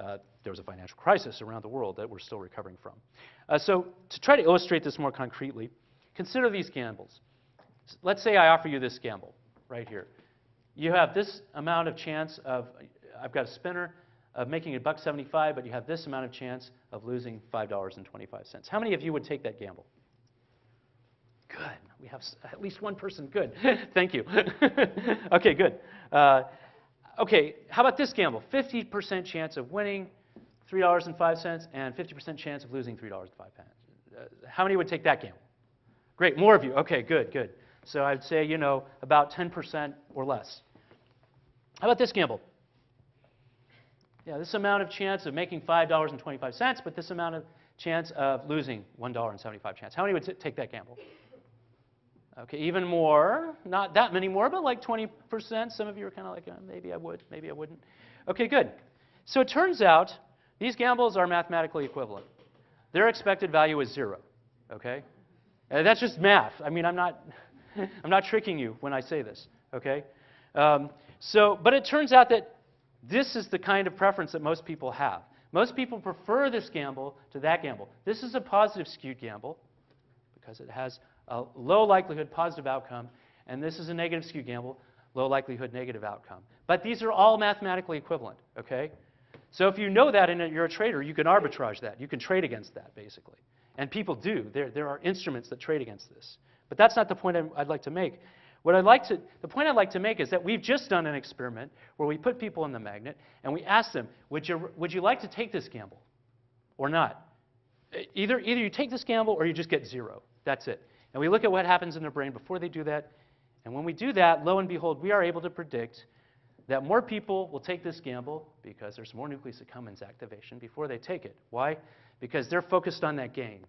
there was a financial crisis around the world that we're still recovering from. So to try to illustrate this more concretely, consider these gambles. Let's say I offer you this gamble right here. You have this amount of chance of, I've got a spinner, of making $1.75, but you have this amount of chance of losing $5.25. How many of you would take that gamble? Good. We have at least one person. Good. Thank you. Okay, good. Okay, how about this gamble? 50% chance of winning $3.05 and 50% chance of losing $3.05. How many would take that gamble? Great, more of you. Okay, good, good. So I'd say, you know, about 10% or less. How about this gamble? Yeah, this amount of chance of making $5.25, but this amount of chance of losing $1.75 chance. How many would take that gamble? Okay, even more. Not that many more, but like 20%. Some of you are kind of like, maybe I would, maybe I wouldn't. Okay, good. So it turns out these gambles are mathematically equivalent. Their expected value is 0. Okay? And that's just math. I mean, I'm not tricking you when I say this. Okay? But it turns out that this is the kind of preference that most people have. Most people prefer this gamble to that gamble. This is a positive skewed gamble because it has a low likelihood positive outcome, and this is a negative skewed gamble, low likelihood negative outcome. But these are all mathematically equivalent, okay? So if you know that and you're a trader, you can arbitrage that. You can trade against that, basically. And people do. There are instruments that trade against this. But that's not the point I'd like to make. The point I'd like to make is that we've just done an experiment where we put people in the magnet and we asked them, would you like to take this gamble or not? Either you take this gamble or you just get 0. That's it. And we look at what happens in their brain before they do that. And when we do that, lo and behold, we are able to predict that more people will take this gamble because there's more nucleus accumbens activation before they take it. Why? Because they're focused on that gain.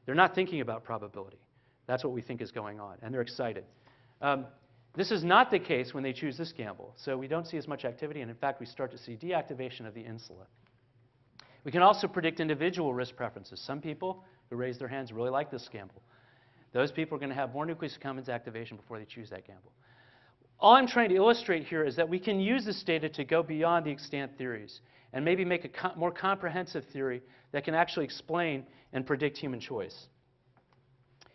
They're not thinking about probability. That's what we think is going on, and they're excited. This is not the case when they choose this gamble. So we don't see as much activity, and in fact, we start to see deactivation of the insula. We can also predict individual risk preferences. Some people who raise their hands really like this gamble. Those people are going to have more nucleus accumbens activation before they choose that gamble. All I'm trying to illustrate here is that we can use this data to go beyond the extant theories and maybe make a more comprehensive theory that can actually explain and predict human choice.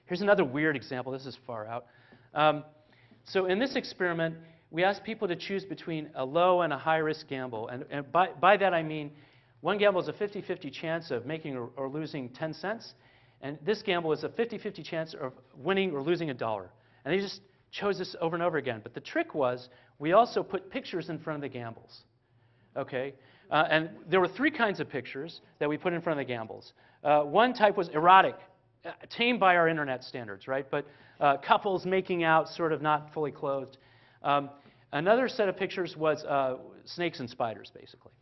Here's another weird example. This is far out. So in this experiment, we asked people to choose between a low and a high-risk gamble. And by that I mean one gamble is a 50-50 chance of making or losing 10 cents. And this gamble is a 50-50 chance of winning or losing $1. And they just chose this over and over again. But the trick was we also put pictures in front of the gambles. Okay? And there were 3 kinds of pictures that we put in front of the gambles. One type was erotic, tamed by our internet standards, right? But couples making out, sort of not fully clothed. Another set of pictures was snakes and spiders, basically.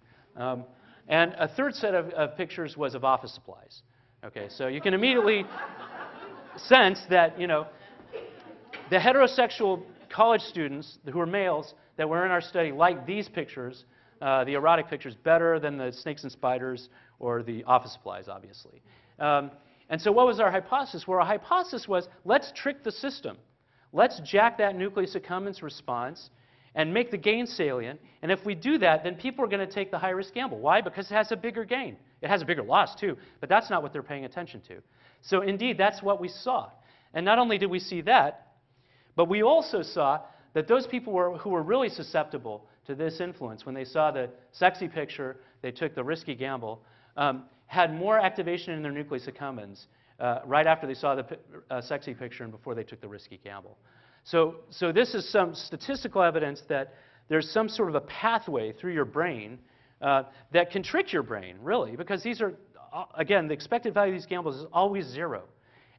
And a third set of pictures was of office supplies. Okay, so you can immediately sense that, you know, the heterosexual college students who are males that were in our study liked these pictures, the erotic pictures, better than the snakes and spiders or the office supplies, obviously. And so what was our hypothesis? Well, our hypothesis was, let's trick the system. Let's jack that nucleus accumbens response and make the gain salient. And if we do that, then people are going to take the high-risk gamble. Why? Because it has a bigger gain. It has a bigger loss, too, but that's not what they're paying attention to. So indeed, that's what we saw. And not only did we see that, but we also saw that those people who were really susceptible to this influence, when they saw the sexy picture, they took the risky gamble, had more activation in their nucleus accumbens right after they saw the sexy picture and before they took the risky gamble. So this is some statistical evidence that there's some sort of a pathway through your brain that can trick your brain, really, because these are, again, the expected value of these gambles is always 0.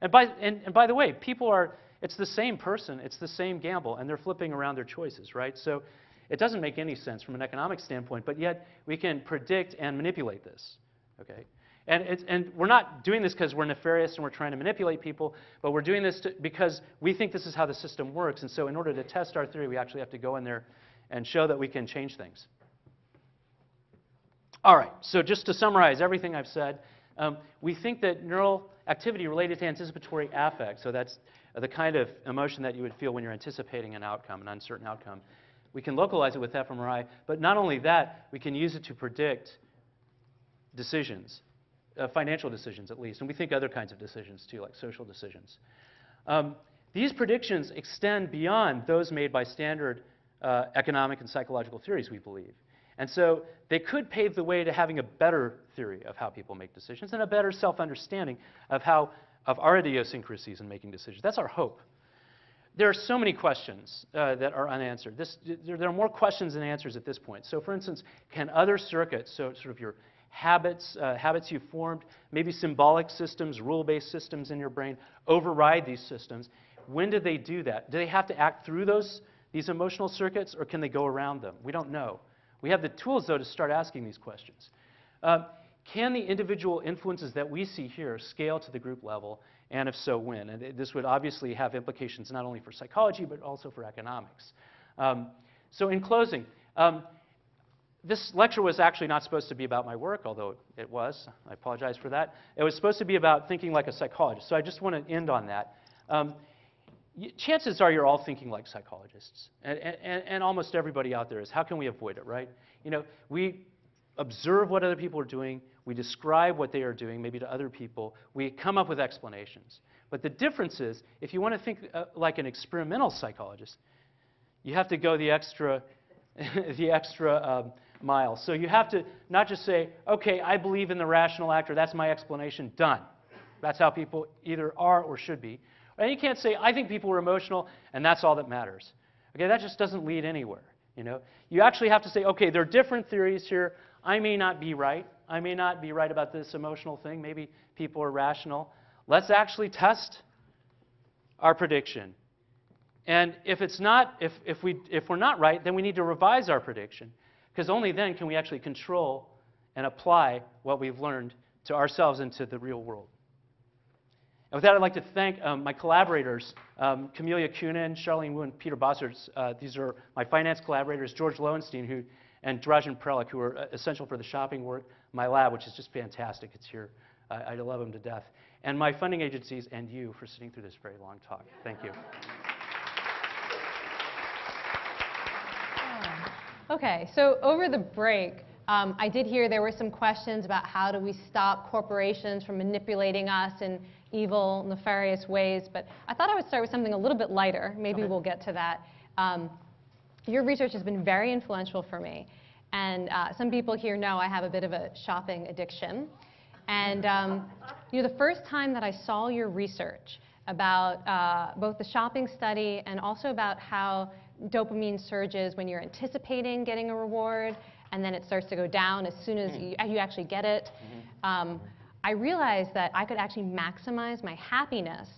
And by the way, people are, it's the same person, it's the same gamble, and they're flipping around their choices, right? So it doesn't make any sense from an economic standpoint, but yet we can predict and manipulate this, okay? And we're not doing this because we're nefarious and we're trying to manipulate people, but we're doing this because we think this is how the system works. And so in order to test our theory, we actually have to go in there and show that we can change things. All right, so just to summarize everything I've said, we think that neural activity related to anticipatory affect, so that's the kind of emotion that you would feel when you're anticipating an outcome, an uncertain outcome. We can localize it with fMRI, but not only that, we can use it to predict decisions. Financial decisions, at least, and we think other kinds of decisions, too, like social decisions. These predictions extend beyond those made by standard economic and psychological theories, we believe. And so they could pave the way to having a better theory of how people make decisions and a better self-understanding of our idiosyncrasies in making decisions. That's our hope. There are so many questions that are unanswered. There are more questions than answers at this point. So, for instance, can other circuits, so sort of your habits you formed, maybe symbolic systems, rule-based systems in your brain, override these systems? When do they do that? Do they have to act through these emotional circuits, or can they go around them? We don't know. We have the tools, though, to start asking these questions. Can the individual influences that we see here scale to the group level, and if so, when? And this would obviously have implications not only for psychology, but also for economics. So in closing, this lecture was actually not supposed to be about my work, although it was. I apologize for that. It was supposed to be about thinking like a psychologist. So I just want to end on that. Chances are you're all thinking like psychologists. And almost everybody out there is. How can we avoid it, right? You know, we observe what other people are doing. We describe what they are doing, maybe to other people. We come up with explanations. But the difference is, if you want to think like an experimental psychologist, you have to go the extra mile. So you have to not just say, okay, I believe in the rational actor, that's my explanation, done. That's how people either are or should be. And you can't say, I think people are emotional, and that's all that matters. Okay, that just doesn't lead anywhere. You know, you actually have to say, okay, there are different theories here. I may not be right. I may not be right about this emotional thing. Maybe people are rational. Let's actually test our prediction. And if it's not, if we're not right, then we need to revise our prediction, because only then can we actually control and apply what we've learned to ourselves and to the real world. And with that, I'd like to thank my collaborators, Camelia Kunin, Charlene Wu, and Peter Bossert. These are my finance collaborators, George Lowenstein and Dražen Prelec, who are essential for the shopping work, my lab, which is just fantastic. It's here. I love them to death. And my funding agencies and you for sitting through this very long talk. Thank you. Okay, so over the break, I did hear there were some questions about how do we stop corporations from manipulating us in evil, nefarious ways, but I thought I would start with something a little bit lighter. Maybe we'll get to that. Your research has been very influential for me, and some people here know I have a bit of a shopping addiction. And you know, the first time that I saw your research about both the shopping study and also about how dopamine surges when you're anticipating getting a reward, and then it starts to go down as soon as you actually get it. I realized that I could actually maximize my happiness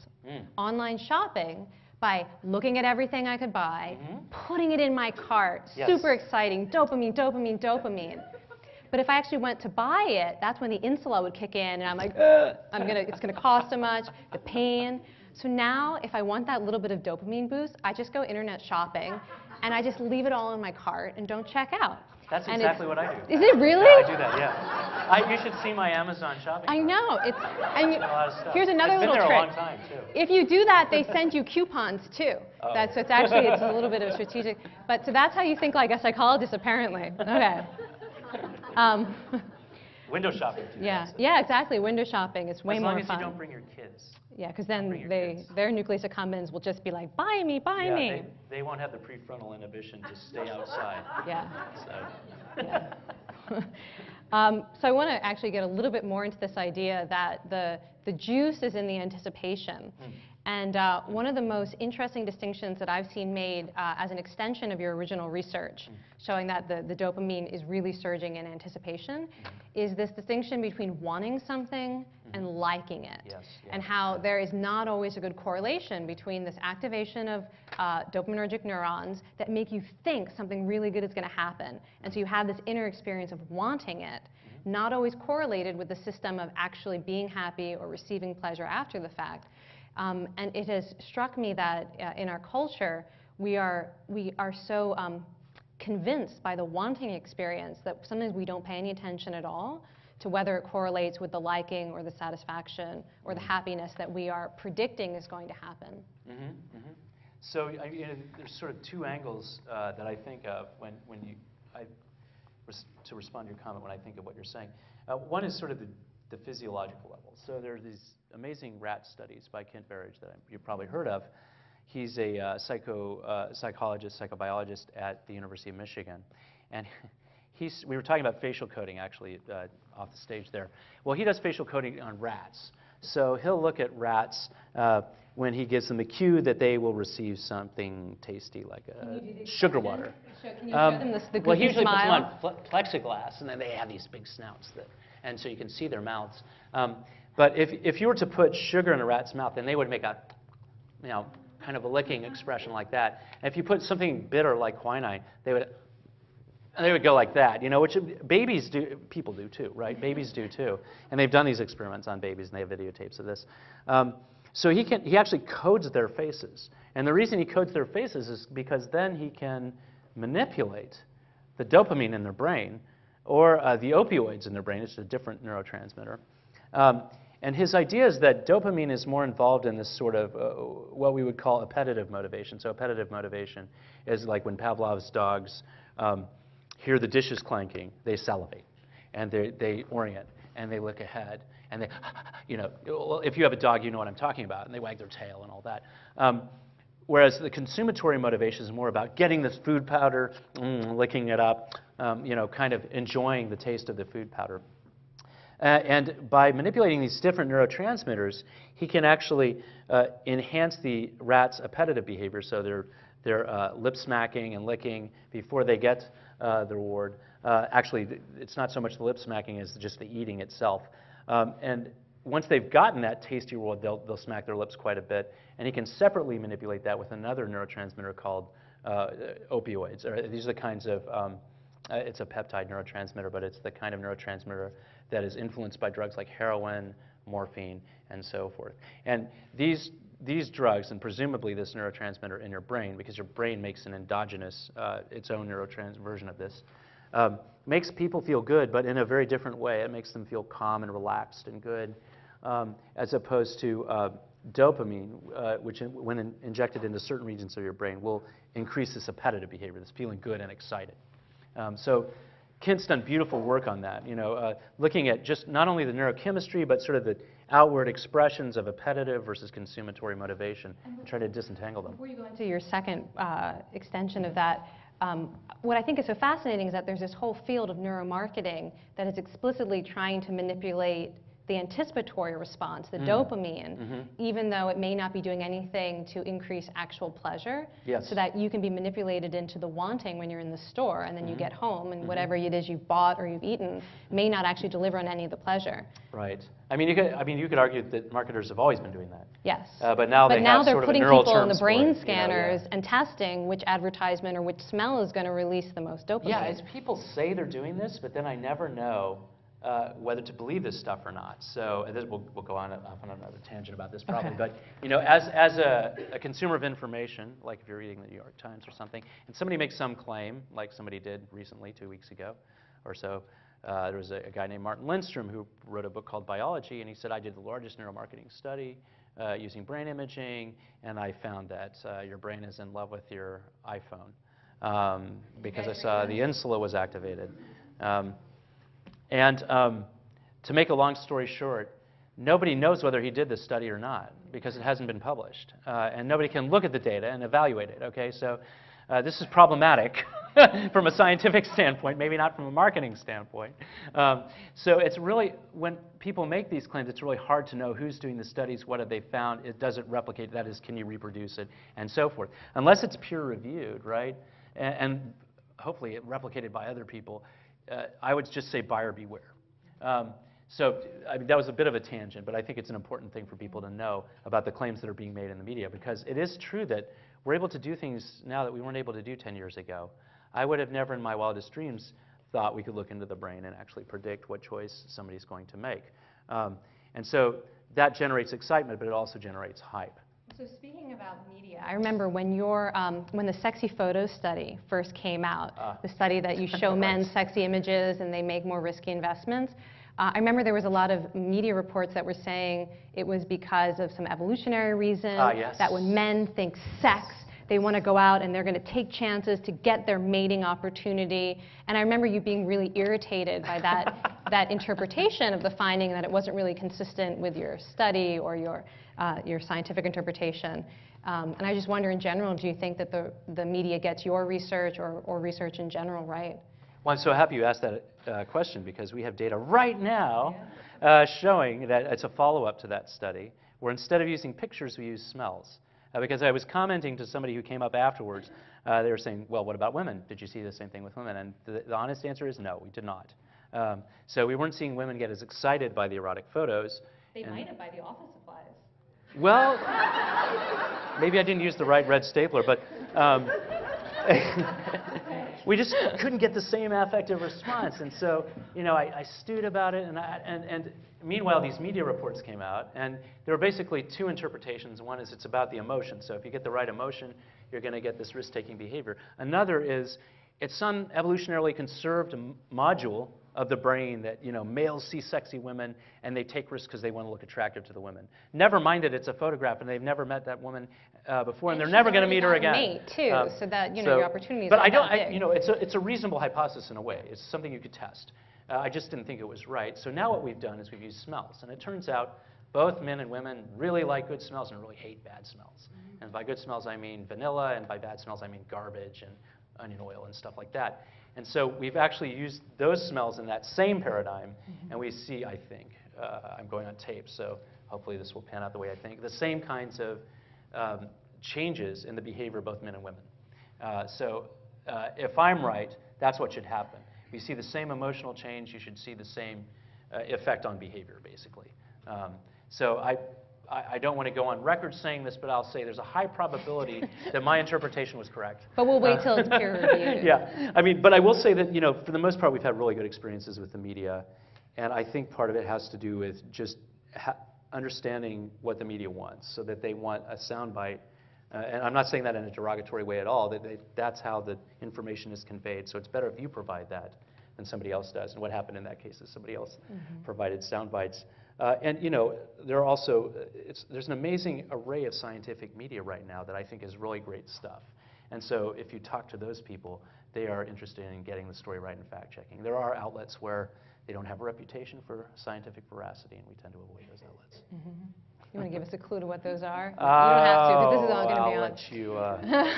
online shopping by looking at everything I could buy, putting it in my cart, super exciting, dopamine, dopamine, dopamine. But if I actually went to buy it, that's when the insula would kick in, and I'm like, it's going to cost so much, the pain. So now, if I want that little bit of dopamine boost, I just go internet shopping, and I just leave it all in my cart and don't check out. That's exactly what I do. Is it really? Yeah, I do that, yeah. You should see my Amazon shopping cart. I know. A lot of stuff. Here's another little trick. I've been there a long time, too. If you do that, they send you coupons, too. Oh. So it's actually, it's a little bit of strategic. But so that's how you think like a psychologist, apparently. Okay. Window shopping, too. Yeah, exactly. Window shopping. It's way more fun. As long as you don't bring your kids. Yeah, because then their nucleus accumbens will just be like, buy me, buy me. They won't have the prefrontal inhibition to stay outside. Yeah. So. Yeah. So I want to actually get a little bit more into this idea that the juice is in the anticipation. And one of the most interesting distinctions that I've seen made as an extension of your original research, showing that the dopamine is really surging in anticipation, is this distinction between wanting something and liking it. Yes, yeah, and how there is not always a good correlation between this activation of dopaminergic neurons that make you think something really good is going to happen. And so you have this inner experience of wanting it, not always correlated with the system of actually being happy or receiving pleasure after the fact. And it has struck me that in our culture, we are so convinced by the wanting experience that sometimes we don't pay any attention at all to whether it correlates with the liking or the satisfaction or the happiness that we are predicting is going to happen. So there's sort of two angles that I think of to respond to your comment when I think of what you're saying. One is sort of the physiological level. So there are these amazing rat studies by Kent Berridge that you've probably heard of. He's a psychologist, psychobiologist at the University of Michigan. And we were talking about facial coding, actually, off the stage there. Well, he does facial coding on rats. So he'll look at rats when he gives them a cue that they will receive something tasty, like sugar water. Can you show them the well, he usually smile? puts them on plexiglass, and then they have these big snouts, and so you can see their mouths. But if you were to put sugar in a rat's mouth, then they would make a, kind of a licking expression like that. And if you put something bitter like quinine, they would go like that, which babies do, people do too, right? Babies do too. And they've done these experiments on babies, and they have videotapes of this. So he actually codes their faces. And the reason he codes their faces is because then he can manipulate the dopamine in their brain or the opioids in their brain. It's a different neurotransmitter. And his idea is that dopamine is more involved in this sort of what we would call appetitive motivation. So appetitive motivation is like when Pavlov's dogs hear the dishes clanking, they salivate, and they orient, and they look ahead, and they, if you have a dog, you know what I'm talking about, and they wag their tail and all that. Whereas the consummatory motivation is more about getting this food powder, licking it up, kind of enjoying the taste of the food powder. And by manipulating these different neurotransmitters, he can actually enhance the rat's appetitive behavior. So they're lip smacking and licking before they get the reward. Actually, it's not so much the lip smacking as just the eating itself. And once they've gotten that tasty reward, they'll smack their lips quite a bit. And he can separately manipulate that with another neurotransmitter called opioids. These are the kinds of, it's a peptide neurotransmitter, but it's the kind of neurotransmitter that is influenced by drugs like heroin, morphine, and so forth. And these drugs, and presumably this neurotransmitter in your brain, because your brain makes an endogenous, its own version of this, makes people feel good, but in a very different way. It makes them feel calm and relaxed and good, as opposed to dopamine, which when injected into certain regions of your brain will increase this appetitive behavior, this feeling good and excited. So Kent's done beautiful work on that, looking at just not only the neurochemistry, but sort of the outward expressions of appetitive versus consummatory motivation, and try to disentangle them. Before you go into your second extension of that, what I think is so fascinating is that there's this whole field of neuromarketing that is explicitly trying to manipulate the anticipatory response, the dopamine, even though it may not be doing anything to increase actual pleasure, so that you can be manipulated into the wanting when you're in the store, and then you get home, and whatever it is you've bought or you've eaten may not actually deliver on any of the pleasure. Right. I mean, you could argue that marketers have always been doing that. Yes. But now they have they're sort of a putting neural people in the terms brain for it, scanners and testing which advertisement or which smell is going to release the most dopamine. Yeah, as people say they're doing this, but then I never know whether to believe this stuff or not. So we'll go on another tangent about this probably. Okay. But as a consumer of information, like if you're reading the New York Times or something, and somebody makes some claim, like somebody did recently 2 weeks ago or so, there was a guy named Martin Lindstrom who wrote a book called Biology, and he said, I did the largest neuromarketing study using brain imaging, and I found that your brain is in love with your iPhone because I saw the insula was activated. And to make a long story short, nobody knows whether he did this study or not because it hasn't been published. And nobody can look at the data and evaluate it, okay? So this is problematic from a scientific standpoint, maybe not from a marketing standpoint. So it's really, when people make these claims, it's really hard to know who's doing the studies, what have they found, does it replicate, that is, can you reproduce it, and so forth. Unless it's peer-reviewed, right, and hopefully replicated by other people, I would just say buyer beware. So I mean, that was a bit of a tangent, but I think it's an important thing for people to know about the claims that are being made in the media, because it is true that we're able to do things now that we weren't able to do 10 years ago. I would have never in my wildest dreams thought we could look into the brain and actually predict what choice somebody's going to make. And so that generates excitement, but it also generates hype. So speaking about media, I remember when when the sexy photos study first came out, the study that you show men sexy images and they make more risky investments. I remember there was a lot of media reports that were saying it was because of some evolutionary reason, yes. that when men think sex, they want to go out and they're going to take chances to get their mating opportunity. And I remember you being really irritated by that interpretation of the finding, that it wasn't really consistent with your study or your scientific interpretation. And I just wonder, in general, do you think that the media gets your research or research in general right? Well, I'm so happy you asked that question, because we have data right now showing that it's a follow-up to that study, where instead of using pictures, we use smells. Because I was commenting to somebody who came up afterwards, they were saying, well, what about women? Did you see the same thing with women? And the honest answer is no, we did not. So we weren't seeing women get as excited by the erotic photos. They might have by the office supplies. Well, maybe I didn't use the right red stapler, but we just couldn't get the same affective response. And so, you know, I stewed about it, and meanwhile, these media reports came out, and there were basically two interpretations. One is it's about the emotion. So if you get the right emotion, you're going to get this risk-taking behavior. Another is it's some evolutionarily conserved module of the brain that, you know, males see sexy women and they take risks because they want to look attractive to the women. Never mind that it's a photograph and they've never met that woman before, and they're never going to meet her again. Mate too, so that, you know, your opportunities. But you know, it's a reasonable hypothesis in a way. It's something you could test. I just didn't think it was right. So now what we've done is we've used smells, and it turns out both men and women really like good smells and really hate bad smells. And by good smells I mean vanilla, and by bad smells I mean garbage and onion oil and stuff like that. And so we've actually used those smells in that same paradigm, and we see, I think, I'm going on tape, so hopefully this will pan out the way I think, the same kinds of changes in the behavior of both men and women. If I'm right, that's what should happen. If you see the same emotional change, you should see the same effect on behavior, basically. So I don't want to go on record saying this, but I'll say there's a high probability that my interpretation was correct. But we'll wait till it's peer reviewed. Yeah, I mean, but I will say that, you know, for the most part, we've had really good experiences with the media, and I think part of it has to do with just understanding what the media wants, so that they want a soundbite. And I'm not saying that in a derogatory way at all. That's how the information is conveyed. So it's better if you provide that than somebody else does. And what happened in that case is somebody else provided sound bites. And you know, there are also there's an amazing array of scientific media right now that I think is really great stuff. And so if you talk to those people, they are interested in getting the story right and fact-checking. There are outlets where they don't have a reputation for scientific veracity, and we tend to avoid those outlets. You want to give us a clue to what those are? You don't have to, because this is all going to be on.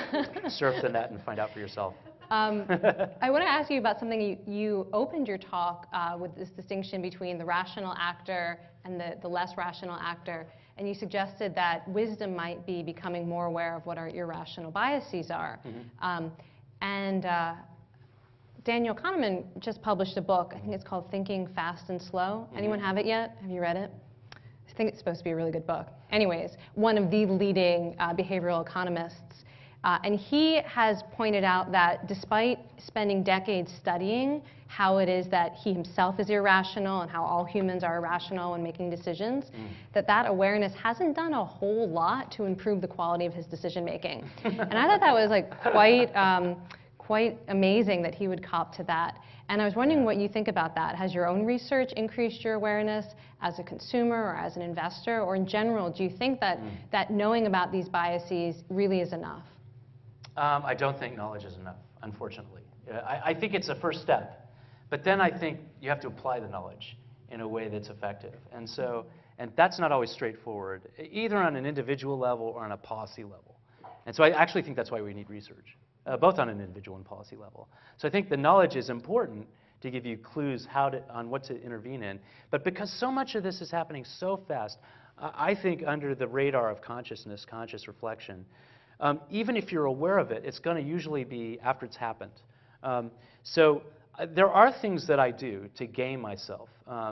I'll let you surf the net and find out for yourself. I want to ask you about something you opened your talk with, this distinction between the rational actor and the less rational actor. And you suggested that wisdom might be becoming more aware of what our irrational biases are. Daniel Kahneman just published a book. I think it's called Thinking Fast and Slow. Anyone have it yet? Have you read it? I think it's supposed to be a really good book. Anyways, one of the leading behavioral economists. And he has pointed out that despite spending decades studying how it is that he himself is irrational and how all humans are irrational when making decisions, that awareness hasn't done a whole lot to improve the quality of his decision making. And I thought that was like quite amazing that he would cop to that. And I was wondering what you think about that. Has your own research increased your awareness as a consumer or as an investor? Or in general, do you think that knowing about these biases really is enough? I don't think knowledge is enough, unfortunately. I think it's a first step. But then I think you have to apply the knowledge in a way that's effective. And that's not always straightforward, either on an individual level or on a policy level. And so I actually think that's why we need research, both on an individual and policy level. So I think the knowledge is important to give you clues on what to intervene in. But because so much of this is happening so fast, I think under the radar of consciousness, conscious reflection, even if you're aware of it, it's going to usually be after it's happened. So there are things that I do to game myself.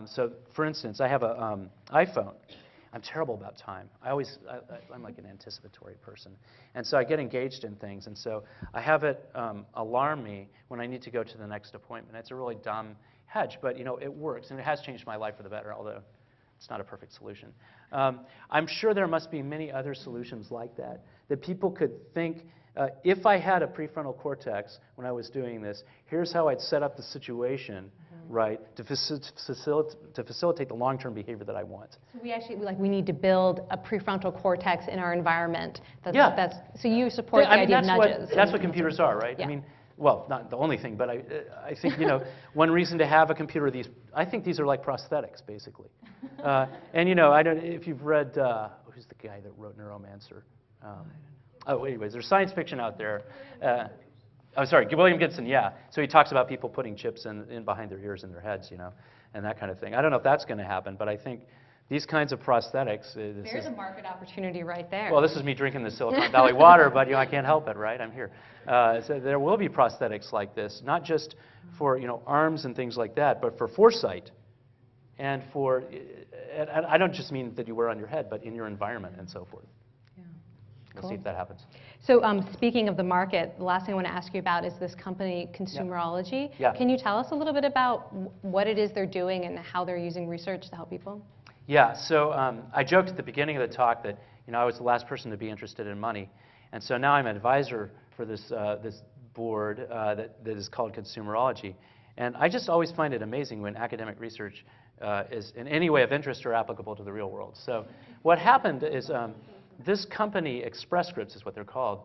So, for instance, I have an iPhone. I'm terrible about time. I'm like an anticipatory person. And so I get engaged in things. And so I have it alarm me when I need to go to the next appointment. It's a really dumb hedge, but it works. And it has changed my life for the better, although it's not a perfect solution. I'm sure there must be many other solutions like that people could think, if I had a prefrontal cortex when I was doing this, here's how I'd set up the situation, right, to facilitate the long-term behavior that I want. So we need to build a prefrontal cortex in our environment. So you support the idea of nudges. That's what computers are, right? Yeah. I mean, well, not the only thing, but I think, one reason to have a computer, I think these are like prosthetics, basically. And, I don't, if you've read, who's the guy that wrote Neuromancer? Anyways, there's science fiction out there. William Gibson, yeah. So he talks about people putting chips in behind their ears and their heads, and that kind of thing. I don't know if that's going to happen, but I think these kinds of prosthetics. There's a market opportunity right there. Well, this is me drinking the Silicon Valley water, but I can't help it, right? I'm here. So there will be prosthetics like this, not just for arms and things like that, but for foresight, and for. And I don't just mean that you wear on your head, but in your environment and so forth. We'll see if that happens. So speaking of the market, the last thing I want to ask you about is this company, Consumerology. Yeah. Can you tell us a little bit about what it is they're doing and how they're using research to help people? Yeah, so I joked at the beginning of the talk that I was the last person to be interested in money. And so now I'm an advisor for this board that is called Consumerology. And I just always find it amazing when academic research is in any way of interest or applicable to the real world. So what happened is this company, Express Scripts is what they're called,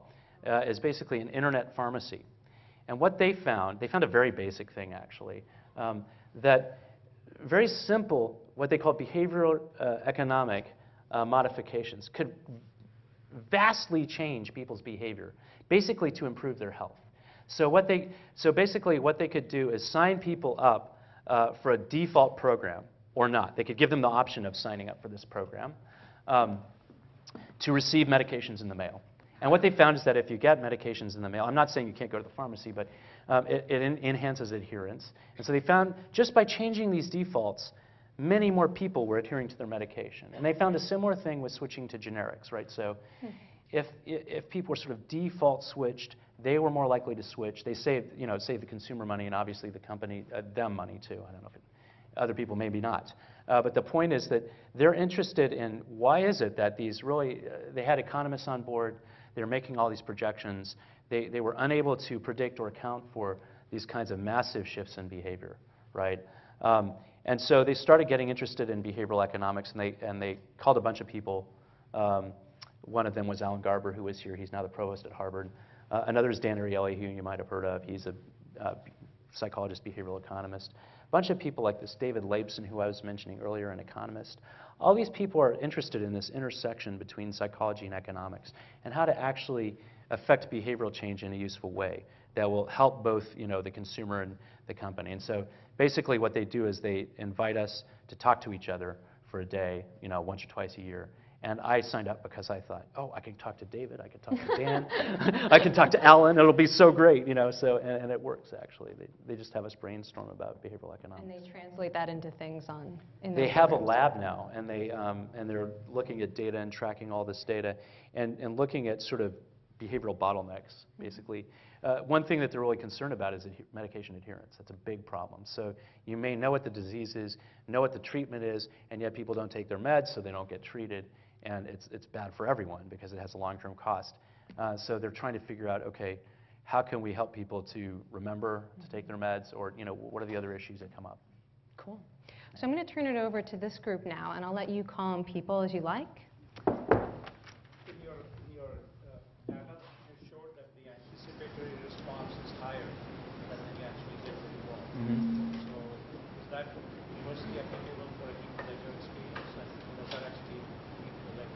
is basically an internet pharmacy. And what they found a very basic thing actually, that very simple, what they call behavioral economic modifications could vastly change people's behavior, basically to improve their health. So basically what they could do is sign people up for a default program or not. They could give them the option of signing up for this program. To receive medications in the mail. And what they found is that if you get medications in the mail, I'm not saying you can't go to the pharmacy, but it enhances adherence. And so they found just by changing these defaults, many more people were adhering to their medication. And they found a similar thing with switching to generics, right? So if people were sort of default switched, they were more likely to switch. They saved the consumer money and obviously the company, them money too. I don't know if other people maybe not. But the point is that they're interested in why is it that these really, they had economists on board, they're making all these projections, they were unable to predict or account for these kinds of massive shifts in behavior, right? And so they started getting interested in behavioral economics, and they called a bunch of people. One of them was Alan Garber, who was here. He's now the provost at Harvard. Another is Dan Ariely, who you might have heard of. He's a psychologist, behavioral economist. A bunch of people like this David Laibson, who I was mentioning earlier, an economist. All these people are interested in this intersection between psychology and economics and how to actually affect behavioral change in a useful way that will help both the consumer and the company. And so basically what they do is they invite us to talk to each other for a day, once or twice a year. And I signed up because I thought, oh, I can talk to David, I can talk to Dan, I can talk to Alan, it'll be so great, So, and it works, actually. They just have us brainstorm about behavioral economics. And they translate that into things They have a lab now, and they're looking at data and tracking all this data and looking at sort of behavioral bottlenecks, basically. One thing that they're really concerned about is medication adherence. That's a big problem. So you may know what the disease is, know what the treatment is, and yet people don't take their meds, so they don't get treated. And it's bad for everyone because it has a long-term cost. So they're trying to figure out, okay, how can we help people to remember to take their meds, or what are the other issues that come up? Cool. So I'm going to turn it over to this group now, and I'll let you call on people as you like. In your data, you showed that the anticipatory response is higher than when you actually get the reward. So is that universally applicable for any pleasure experience, and does that actually lead to like?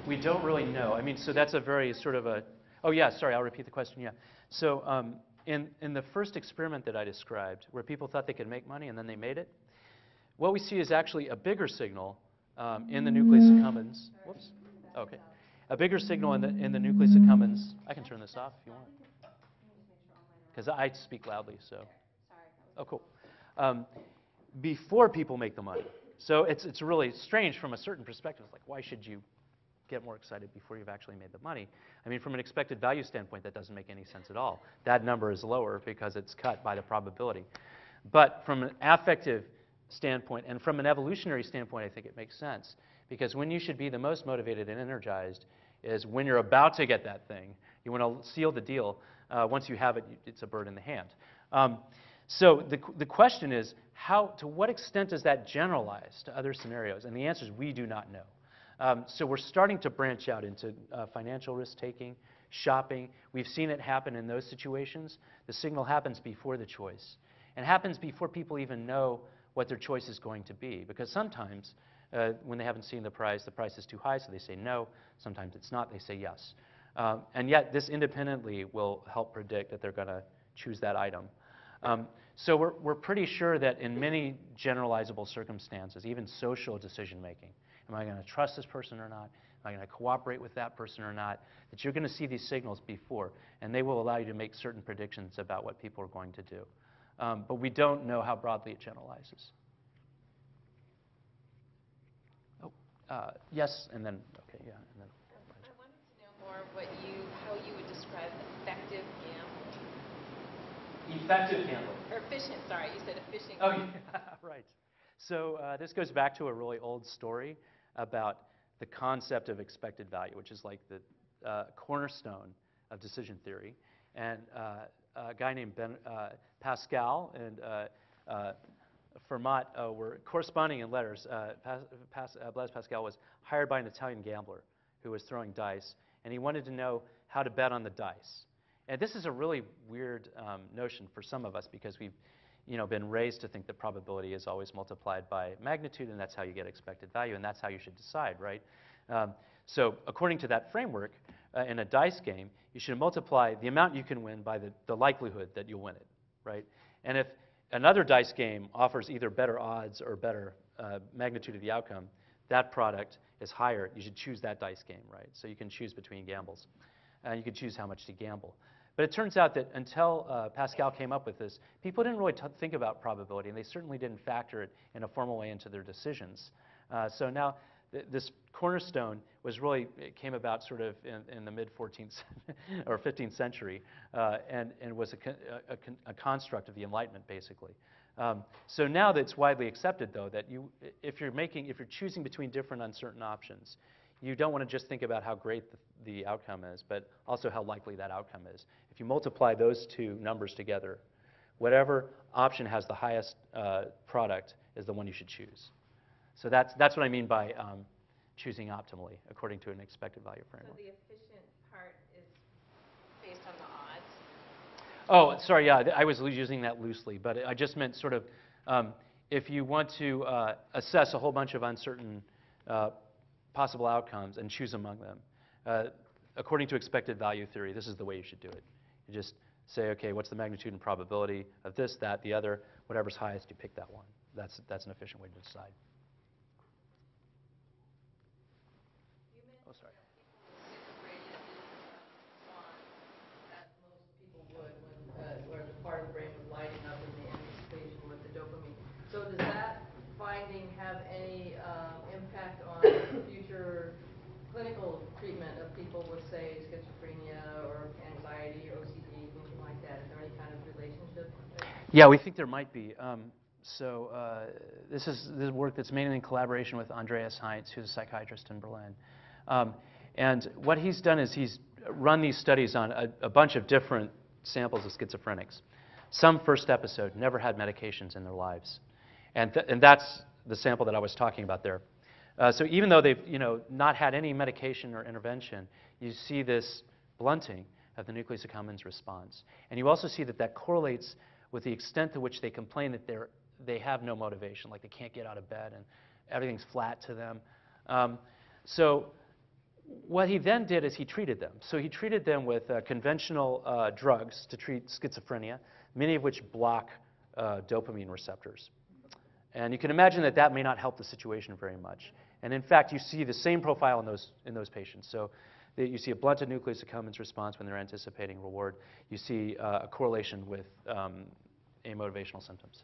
We don't really know. I mean, so that's a very sort of a. Oh yeah, sorry, I'll repeat the question. Yeah. So in the first experiment that I described, where people thought they could make money and then they made it, what we see is actually a bigger signal in the nucleus accumbens. Whoops. Okay. A bigger signal in the nucleus accumbens. I can turn this off if you want. Because I speak loudly, so. Sorry. Oh, cool. Before people make the money. So it's really strange from a certain perspective. It's like, why should you get more excited before you've actually made the money? I mean, from an expected value standpoint, that doesn't make any sense at all. That number is lower because it's cut by the probability. But from an affective standpoint and from an evolutionary standpoint, I think it makes sense. Because when you should be the most motivated and energized is when you're about to get that thing. You want to seal the deal. Once you have it, it's a bird in the hand. So the question is, to what extent does that generalize to other scenarios? And the answer is we do not know. So we're starting to branch out into financial risk-taking, shopping. We've seen it happen in those situations. The signal happens before the choice. And happens before people even know what their choice is going to be. Because sometimes, when they haven't seen the price is too high, so they say no. Sometimes it's not, they say yes. And yet, this independently will help predict that they're going to choose that item. So we're pretty sure that in many generalizable circumstances, even social decision-making, am I going to trust this person or not? Am I going to cooperate with that person or not? That you're going to see these signals before, and they will allow you to make certain predictions about what people are going to do. But we don't know how broadly it generalizes. Oh, yes, and then, okay, yeah. And then. I wanted to know more how you would describe effective gambling. Effective gambling. Or efficient, sorry, you said efficient Oh, gambling. yeah, right. So this goes back to a really old story about the concept of expected value, which is like the cornerstone of decision theory. And a guy named Pascal and Fermat were corresponding in letters. Blaise Pascal was hired by an Italian gambler who was throwing dice, and he wanted to know how to bet on the dice. And this is a really weird notion for some of us because we've been raised to think that probability is always multiplied by magnitude, and that's how you get expected value, and that's how you should decide, right? So according to that framework, in a dice game, you should multiply the amount you can win by the likelihood that you'll win it, right? And if another dice game offers either better odds or better magnitude of the outcome, that product is higher. You should choose that dice game, right? So you can choose between gambles. And you can choose how much to gamble. But it turns out that until Pascal came up with this, people didn't really think about probability, and they certainly didn't factor it in a formal way into their decisions. So now this cornerstone it came about sort of in the mid-14th or 15th century, and was a construct of the Enlightenment, basically. So now that it's widely accepted, though, that if you're choosing between different uncertain options, you don't want to just think about how great the outcome is, but also how likely that outcome is. If you multiply those two numbers together, whatever option has the highest product is the one you should choose. So that's what I mean by choosing optimally, according to an expected value framework. So the efficient part is based on the odds? Oh, sorry, yeah, I was using that loosely, but I just meant sort of if you want to assess a whole bunch of uncertain possible outcomes and choose among them. According to expected value theory, this is the way you should do it. You just say, okay, what's the magnitude and probability of this, that, the other, whatever's highest, you pick that one. That's an efficient way to decide. Oh, sorry. People would where the part of the brain was lighting up in the anticipation with the dopamine. So does that finding have any impact on future clinical treatment of people with, say, schizophrenia or anxiety or OCD, anything like that? Is there any kind of relationship? Yeah, we think there might be. This is work that's mainly in collaboration with Andreas Heinz, who's a psychiatrist in Berlin. And what he's done is he's run these studies on a bunch of different samples of schizophrenics. Some first episode never had medications in their lives. And that's the sample that I was talking about there. So even though they've not had any medication or intervention, you see this blunting of the nucleus accumbens response. And you also see that correlates with the extent to which they complain that they have no motivation, like they can't get out of bed and everything's flat to them. So what he then did is he treated them. So he treated them with conventional drugs to treat schizophrenia, many of which block dopamine receptors. And you can imagine that may not help the situation very much. And in fact, you see the same profile in those patients. So you see a blunted nucleus accumbens response when they're anticipating reward. You see a correlation with amotivational symptoms.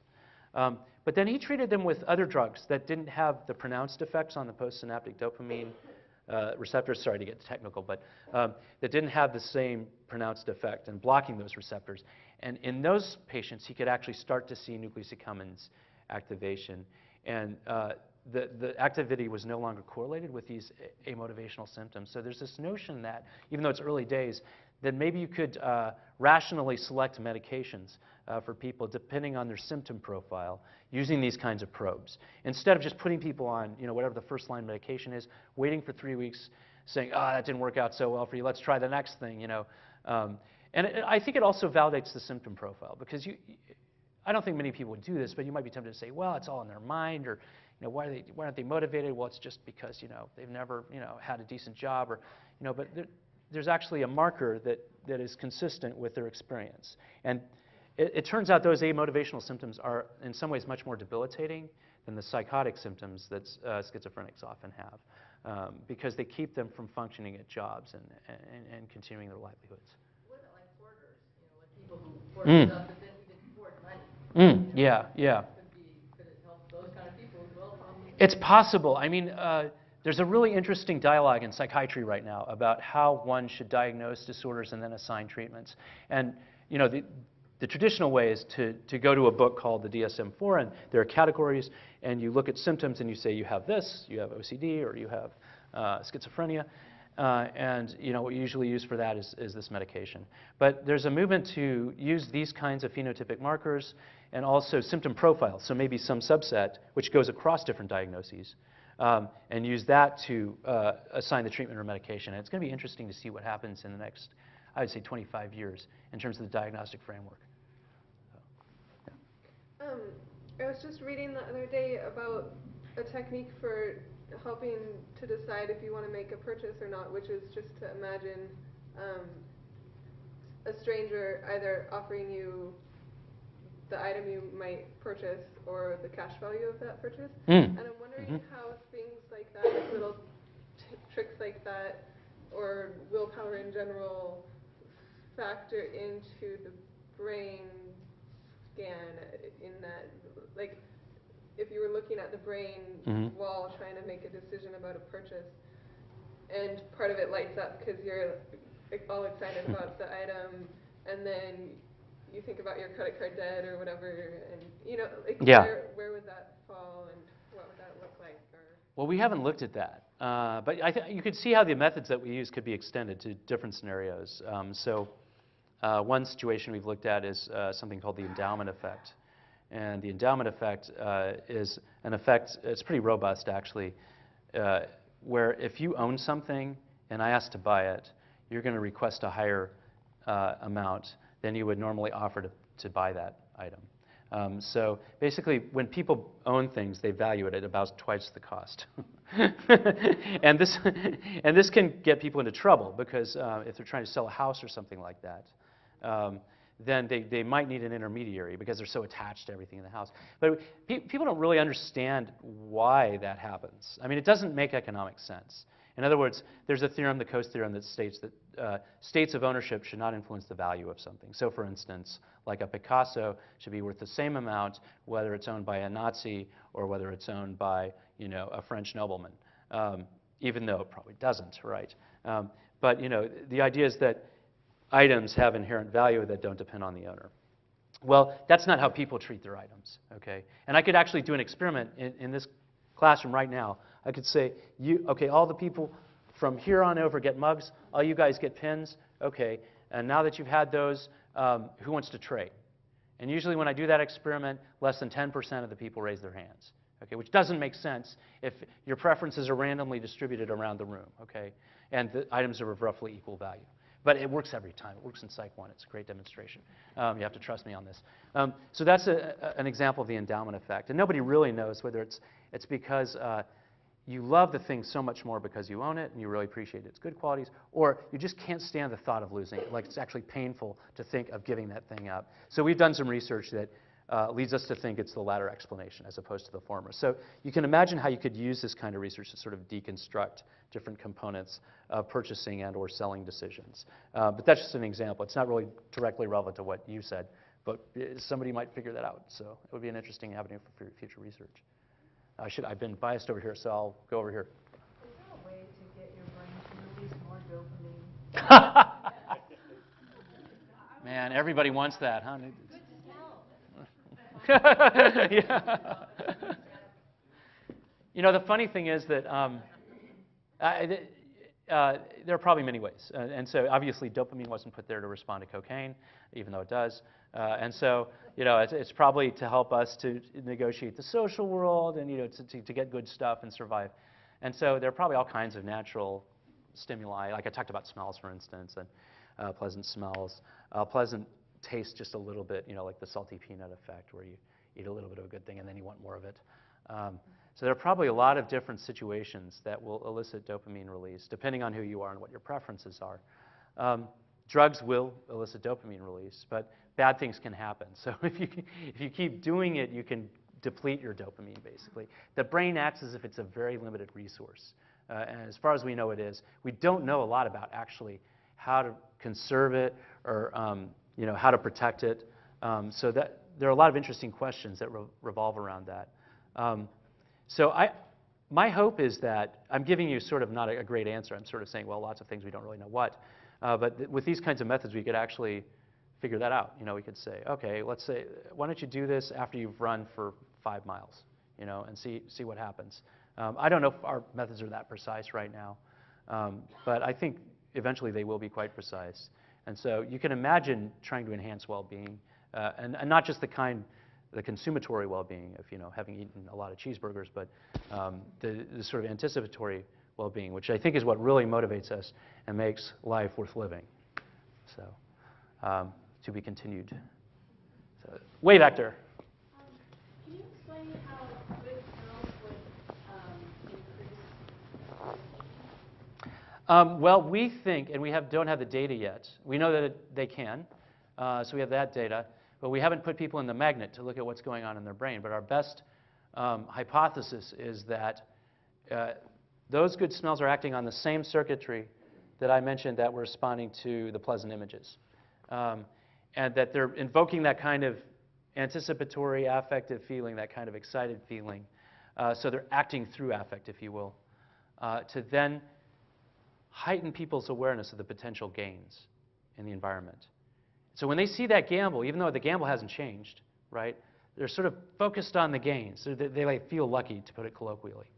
But then he treated them with other drugs that didn't have the pronounced effects on the postsynaptic dopamine receptors, sorry to get technical, but that didn't have the same pronounced effect in blocking those receptors. And in those patients, he could actually start to see nucleus accumbens activation. And the activity was no longer correlated with these amotivational symptoms. So there's this notion that, even though it's early days, that maybe you could rationally select medications for people depending on their symptom profile using these kinds of probes. Instead of just putting people on, whatever the first line medication is, waiting for 3 weeks, saying, oh, that didn't work out so well for you, let's try the next thing, I think it also validates the symptom profile, because I don't think many people would do this, but you might be tempted to say, well, it's all in their mind, or why aren't they motivated? Well, it's just because they've never had a decent job, or but there's actually a marker that is consistent with their experience. And it turns out those amotivational symptoms are in some ways much more debilitating than the psychotic symptoms that schizophrenics often have, because they keep them from functioning at jobs and continuing their livelihoods. What about like hoarders? Like people who hoard stuff but then who didn't hoard money? Yeah. Could it help those kind of people as well? It's possible. I mean, there's a really interesting dialogue in psychiatry right now about how one should diagnose disorders and then assign treatments. And the traditional way is to go to a book called the DSM-4, and there are categories, and you look at symptoms and you say you have this, you have OCD, or you have schizophrenia, and what you usually use for that is this medication. But there's a movement to use these kinds of phenotypic markers and also symptom profiles, so maybe some subset which goes across different diagnoses, and use that to assign the treatment or medication. And it's going to be interesting to see what happens in the next, I would say, 25 years in terms of the diagnostic framework. I was just reading the other day about a technique for helping to decide if you want to make a purchase or not, which is just to imagine a stranger either offering you the item you might purchase or the cash value of that purchase. And I'm wondering how things like that, like little tricks like that, or willpower in general, factor into the brain scan in that, like, if you were looking at the brain while trying to make a decision about a purchase, and part of it lights up because you're all excited about the item, and then you think about your credit card debt or whatever, and where would that fall, and what would that look like? Well, we haven't looked at that, but you could see how the methods that we use could be extended to different scenarios. One situation we've looked at is something called the endowment effect. And the endowment effect is an effect, it's pretty robust actually, where if you own something and I ask to buy it, you're going to request a higher amount than you would normally offer to buy that item. So basically, when people own things, they value it at about twice the cost. and this can get people into trouble, because if they're trying to sell a house or something like that, then they might need an intermediary because they're so attached to everything in the house. But people don't really understand why that happens. I mean, it doesn't make economic sense. In other words, there's a theorem, the Coase theorem, that states that states of ownership should not influence the value of something. So, for instance, like a Picasso should be worth the same amount whether it's owned by a Nazi or whether it's owned by, a French nobleman, even though it probably doesn't, right? But, the idea is that items have inherent value that don't depend on the owner. Well, that's not how people treat their items, okay? And I could actually do an experiment in this classroom right now. I could say, all the people from here on over get mugs, all you guys get pins, okay, and now that you've had those, who wants to trade? And usually when I do that experiment, less than 10% of the people raise their hands, okay, which doesn't make sense if your preferences are randomly distributed around the room, okay, and the items are of roughly equal value. But it works every time. It works in Psych 1. It's a great demonstration. You have to trust me on this. So that's an example of the endowment effect. And nobody really knows whether it's because you love the thing so much more because you own it and you really appreciate its good qualities, or you just can't stand the thought of losing it. Like, it's actually painful to think of giving that thing up. So we've done some research that leads us to think it's the latter explanation as opposed to the former. So you can imagine how you could use this kind of research to sort of deconstruct different components of purchasing and or selling decisions. But that's just an example. It's not really directly relevant to what you said, but somebody might figure that out. So it would be an interesting avenue for future research. I've been biased over here, so I'll go over here. Is there a way to get your brain to release more dopamine? Man, everybody wants that, huh? Good smell. Yeah. You know, the funny thing is that there are probably many ways. And so obviously dopamine wasn't put there to respond to cocaine, even though it does. And so, you know, it's probably to help us to negotiate the social world and, you know, to get good stuff and survive. And so there are probably all kinds of natural stimuli. Like I talked about smells, for instance, and pleasant smells. Pleasant taste just a little bit, you know, like the salty peanut effect where you eat a little bit of a good thing and then you want more of it. So there are probably a lot of different situations that will elicit dopamine release, depending on who you are and what your preferences are. Drugs will elicit dopamine release, but bad things can happen. So if you keep doing it, you can deplete your dopamine, basically. The brain acts as if it's a very limited resource. And as far as we know it is, we don't know a lot about actually how to conserve it or you know, how to protect it. So that there are a lot of interesting questions that revolve around that. So my hope is that I'm giving you sort of not a great answer. I'm sort of saying, well, lots of things we don't really know what. But with these kinds of methods, we could actually figure that out. You know, we could say, okay, let's say, why don't you do this after you've run for 5 miles, you know, and see what happens. I don't know if our methods are that precise right now, but I think eventually they will be quite precise. And so you can imagine trying to enhance well-being, and not just the consumatory well-being of, you know, having eaten a lot of cheeseburgers, but the sort of anticipatory well-being, which I think is what really motivates us and makes life worth living. So, to be continued. So, way back there. Can you explain how good smells would increase? Well, we think, and we don't have the data yet. We know that they can, so we have that data. But we haven't put people in the magnet to look at what's going on in their brain. But our best hypothesis is that those good smells are acting on the same circuitry that I mentioned that were responding to the pleasant images. And that they're invoking that kind of anticipatory affective feeling, that kind of excited feeling. So they're acting through affect, if you will, to then heighten people's awareness of the potential gains in the environment. So when they see that gamble, even though the gamble hasn't changed, right, they're sort of focused on the gains. So they like feel lucky, to put it colloquially.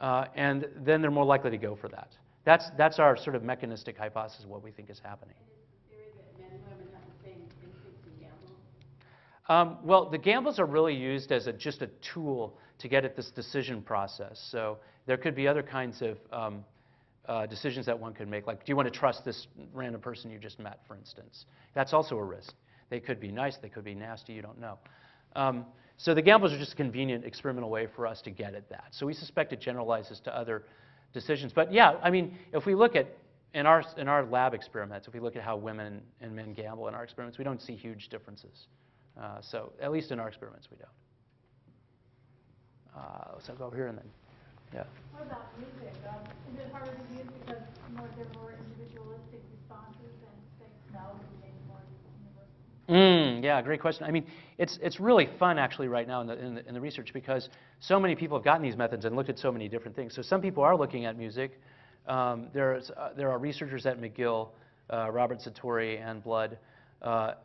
And then they're more likely to go for that. That's our sort of mechanistic hypothesis of what we think is happening. And is the theory that men and women have the same instincts in gamble? Well, the gambles are really used as just a tool to get at this decision process. So there could be other kinds of decisions that one could make, like, do you want to trust this random person you just met, for instance? That's also a risk. They could be nice, they could be nasty, you don't know. So the gambles are just a convenient experimental way for us to get at that. So we suspect it generalizes to other decisions. But yeah, I mean, if we look at, in our lab experiments, if we look at how women and men gamble in our experiments, we don't see huge differences. So at least in our experiments, we don't. So I'll go over here and then, yeah. What about music? Is it harder to use because there are more individualistic responses and say smells and maybe more universal? Yeah, great question. I mean, it's really fun actually right now in the research because so many people have gotten these methods and looked at so many different things. So some people are looking at music. There are researchers at McGill, Robert Satori and Blood, a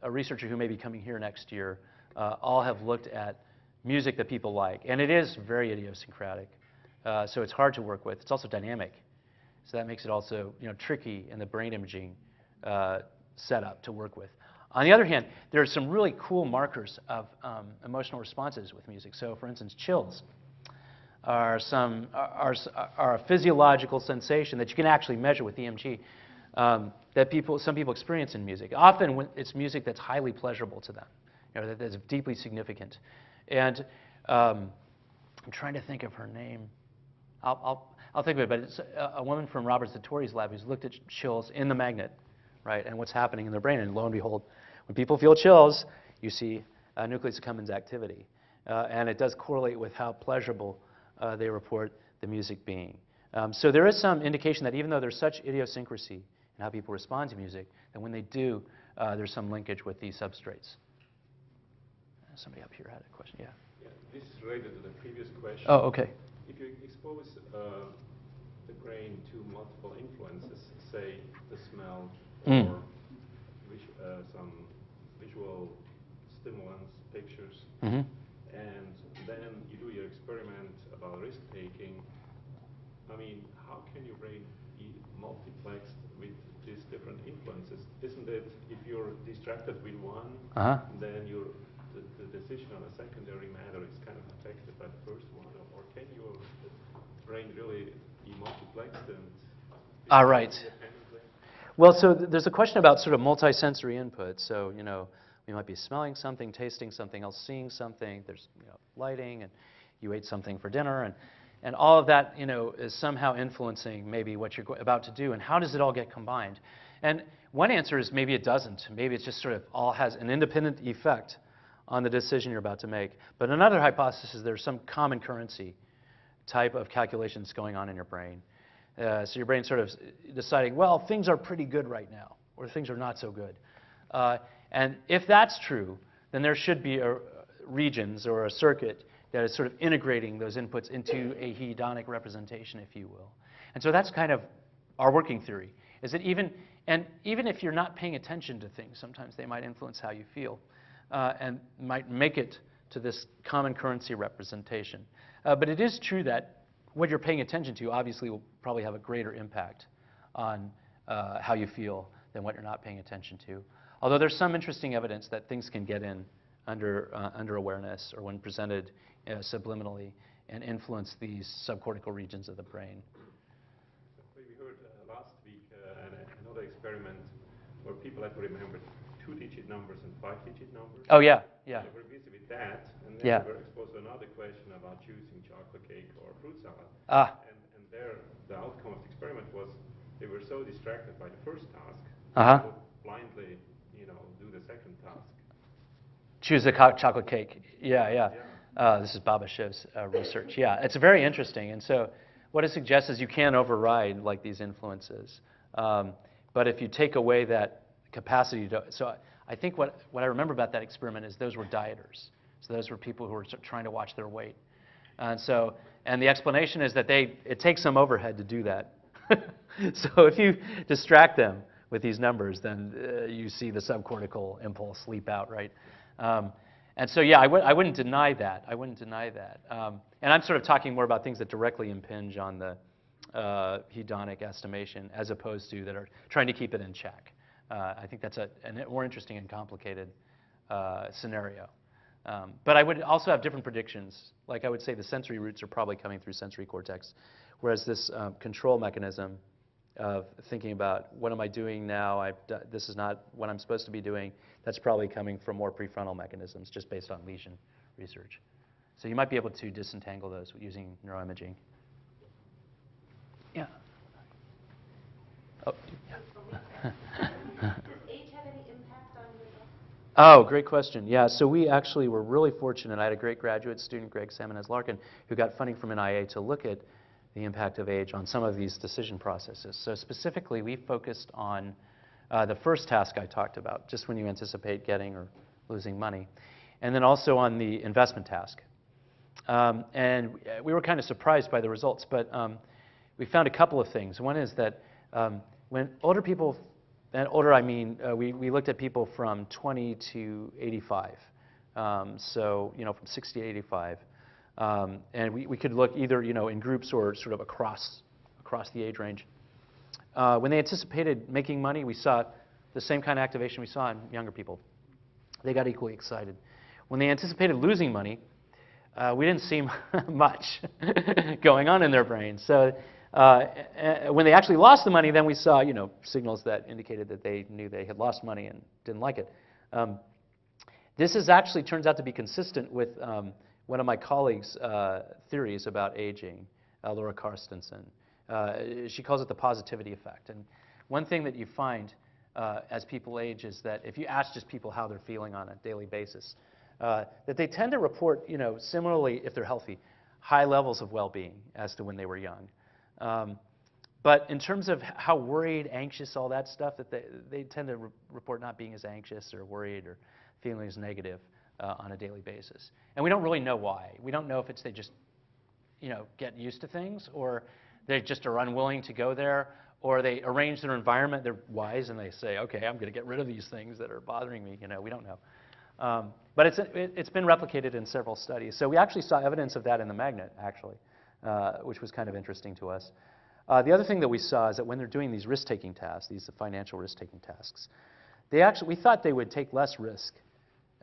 researcher who may be coming here next year, all have looked at music that people like, and it is very idiosyncratic. So it's hard to work with. It's also dynamic, so that makes it also tricky in the brain imaging setup to work with. On the other hand, there are some really cool markers of emotional responses with music. So, for instance, chills are a physiological sensation that you can actually measure with EMG that some people experience in music. Often, when it's music that's highly pleasurable to them, that is deeply significant. And I'm trying to think of her name. I'll think of it, but it's a woman from Robert Satori's lab who's looked at chills in the magnet, right, and what's happening in their brain. And lo and behold, when people feel chills, you see nucleus accumbens activity. And it does correlate with how pleasurable they report the music being. So there is some indication that even though there's such idiosyncrasy in how people respond to music, that when they do there's some linkage with these substrates. Somebody up here had a question. Yeah. Yeah, this is related to the previous question. Oh, okay. If you expose the brain to multiple influences, say the smell or some visual stimulants, pictures, and then you do your experiment about risk-taking, I mean, how can your brain be multiplexed with these different influences? Isn't it, if you're distracted with one, then the decision on a secondary matter is kind of affected by the first one, or can your brain really be multiplexed and Right. Well, so there's a question about sort of multisensory input. So, you know, we might be smelling something, tasting something else, seeing something. There's, you know, lighting, and you ate something for dinner, and all of that, you know, is somehow influencing maybe what you're about to do. And how does it all get combined? And one answer is maybe it doesn't. Maybe it just sort of all has an independent effect on the decision you're about to make. But another hypothesis is there's some common currency type of calculations going on in your brain. So your brain's sort of deciding, well, things are pretty good right now, or things are not so good. And if that's true, then there should be regions or a circuit that is sort of integrating those inputs into a hedonic representation, if you will. And so that's kind of our working theory, is that even if you're not paying attention to things, sometimes they might influence how you feel and might make it to this common currency representation. But it is true that what you're paying attention to obviously will probably have a greater impact on how you feel than what you're not paying attention to. Although there's some interesting evidence that things can get in under awareness or when presented subliminally and influence these subcortical regions of the brain. We heard last week another experiment where people had to remember 2-digit numbers and 5-digit numbers. Oh, yeah, yeah. They were busy with that, and then Yeah. they were exposed to another question about choosing chocolate cake or fruit salad. And there, the outcome of the experiment was they were so distracted by the first task, they would blindly, you know, do the second task. Choose a chocolate cake. Yeah. This is Baba Shiv's research. Yeah, it's very interesting. And so what it suggests is you can override like these influences. But if you take away that capacity to, so I think what I remember about that experiment is those were dieters. So those were people who were trying to watch their weight. And the explanation is that it takes some overhead to do that. So if you distract them with these numbers, then you see the subcortical impulse leap out, right? And so, yeah, I wouldn't deny that. I wouldn't deny that. And I'm sort of talking more about things that directly impinge on the hedonic estimation as opposed to that are trying to keep it in check. I think that's a more interesting and complicated scenario. But I would also have different predictions. Like I would say the sensory roots are probably coming through sensory cortex, whereas this control mechanism of thinking about what am I doing now, this is not what I'm supposed to be doing, that's probably coming from more prefrontal mechanisms just based on lesion research. So you might be able to disentangle those using neuroimaging. Yeah. Oh, yeah. Does age have any impact on your health? Oh, great question. Yeah, so we actually were really fortunate. I had a great graduate student, Greg Samanez-Larkin, who got funding from NIA to look at the impact of age on some of these decision processes. So specifically, we focused on the first task I talked about, just when you anticipate getting or losing money, and then also on the investment task. And we were kind of surprised by the results, but we found a couple of things. One is that when older people, and older I mean, we looked at people from 20 to 85, so you know, from 60 to 85. And we could look either, you know, in groups or sort of across the age range. When they anticipated making money, we saw the same kind of activation we saw in younger people. They got equally excited. When they anticipated losing money, we didn't see much going on in their brains. So when they actually lost the money, then we saw, you know, signals that indicated that they knew they had lost money and didn't like it. This is actually turns out to be consistent with one of my colleagues' theories about aging, Laura Carstensen. She calls it the positivity effect. And one thing that you find as people age is that if you ask just people how they're feeling on a daily basis, that they tend to report, you know, similarly, if they're healthy, high levels of well-being as to when they were young. But in terms of how worried, anxious, all that stuff, that they tend to report not being as anxious or worried or feeling as negative on a daily basis. And we don't really know why. We don't know if it's they just, get used to things, or they just are unwilling to go there, or they arrange their environment. They're wise and they say, okay, I'm going to get rid of these things that are bothering me. We don't know. But it's been replicated in several studies. So we actually saw evidence of that in the magnet, actually, which was kind of interesting to us. The other thing that we saw is that when they're doing these risk-taking tasks, these financial risk-taking tasks, we thought they would take less risk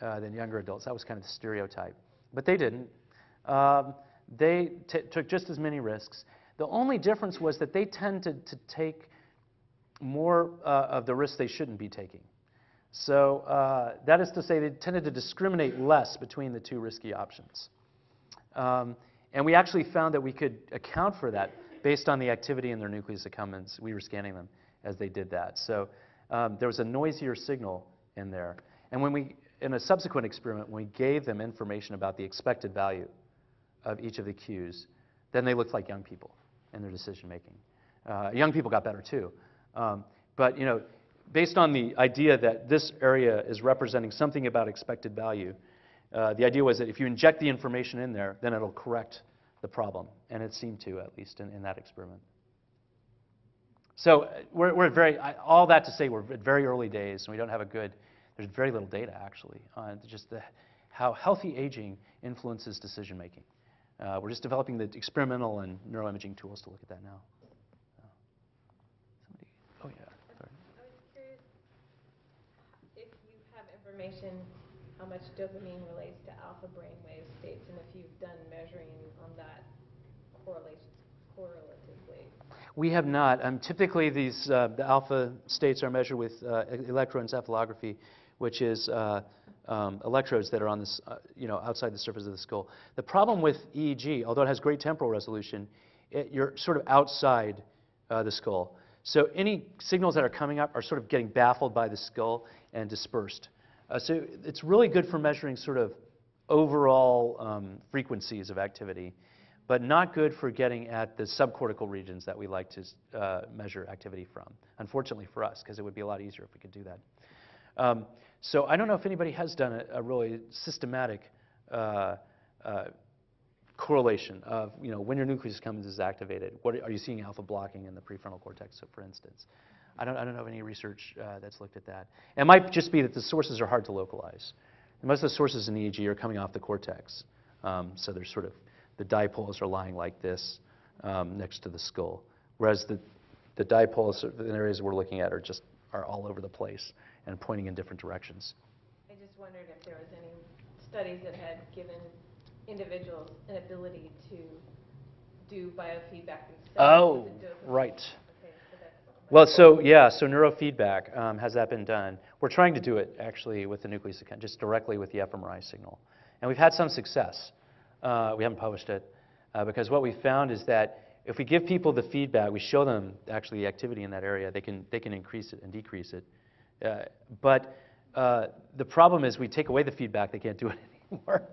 than younger adults. That was kind of the stereotype. But they didn't. They took just as many risks. The only difference was that they tended to take more of the risks they shouldn't be taking. So that is to say, they tended to discriminate less between the two risky options. And we actually found that we could account for that based on the activity in their nucleus accumbens. We were scanning them as they did that. So there was a noisier signal in there. And in a subsequent experiment, when we gave them information about the expected value of each of the cues, then they looked like young people in their decision making. Young people got better too. But based on the idea that this area is representing something about expected value, the idea was that if you inject the information in there, then it'll correct the problem, and it seemed to, at least in that experiment. So we're all that to say we're at very early days, and we don't have there's very little data actually on just how healthy aging influences decision making. We're just developing the experimental and neuroimaging tools to look at that now. Oh yeah. Sorry. I was curious if you have information how much dopamine relates to alpha brainwave states, and if you've done measuring on that correlatively. We have not. Typically, the alpha states are measured with electroencephalography, which is electrodes that are on this, outside the surface of the skull. The problem with EEG, although it has great temporal resolution, you're sort of outside the skull. So any signals that are coming up are sort of getting baffled by the skull and dispersed. So it's really good for measuring sort of overall frequencies of activity, but not good for getting at the subcortical regions that we like to measure activity from, unfortunately for us, because it would be a lot easier if we could do that. So I don't know if anybody has done a really systematic correlation of, when your nucleus accumbens is activated, are you seeing alpha blocking in the prefrontal cortex, so for instance. I don't know of any research that's looked at that. It might just be that the sources are hard to localize. And most of the sources in EEG are coming off the cortex. So there's sort of, the dipoles are lying like this next to the skull, whereas the dipoles in areas we're looking at are all over the place and pointing in different directions. I just wondered if there was any studies that had given individuals an ability to do biofeedback themselves. Oh, right. Okay, so that's Well, so neurofeedback, has that been done? We're trying to do it actually with the nucleus accumbens, just directly with the fMRI signal. And we've had some success. We haven't published it because what we found is that if we give people the feedback, we show them actually the activity in that area, they can increase it and decrease it. But the problem is we take away the feedback, they can't do it anymore.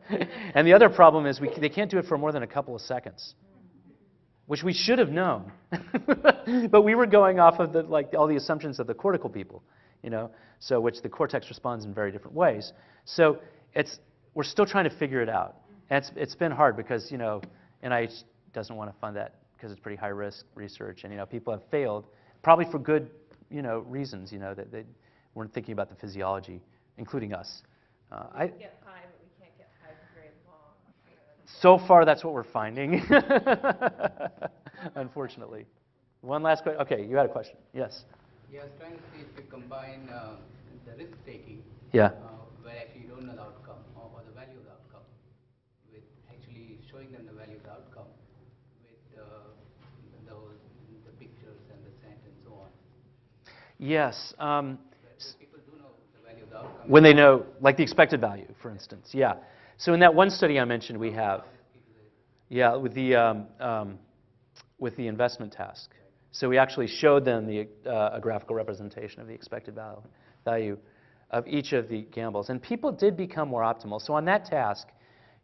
And the other problem is they can't do it for more than a couple of seconds, which we should have known. But we were going off of all the assumptions of the cortical people, so which the cortex responds in very different ways. So we're still trying to figure it out. And it's been hard because, NIH doesn't want to fund that because it's pretty high-risk research. And, people have failed, probably for good, reasons, that they weren't thinking about the physiology, including us. we can get high, but we can't get high for very long. So far, that's what we're finding, unfortunately. One last question. Okay, you had a question. Yes? Yeah, I was trying to see if you combine the risk-taking, Yeah. where actually you don't know the outcome or the value of the outcome, with actually showing them the value of the outcome with the pictures and the scent and so on. Yes. So people do know the value of the outcome. When they know, like the expected value, for instance. Yeah. So in that one study I mentioned, we have, with the investment task. So we actually showed them a graphical representation of the expected value of each of the gambles. And people did become more optimal. So on that task,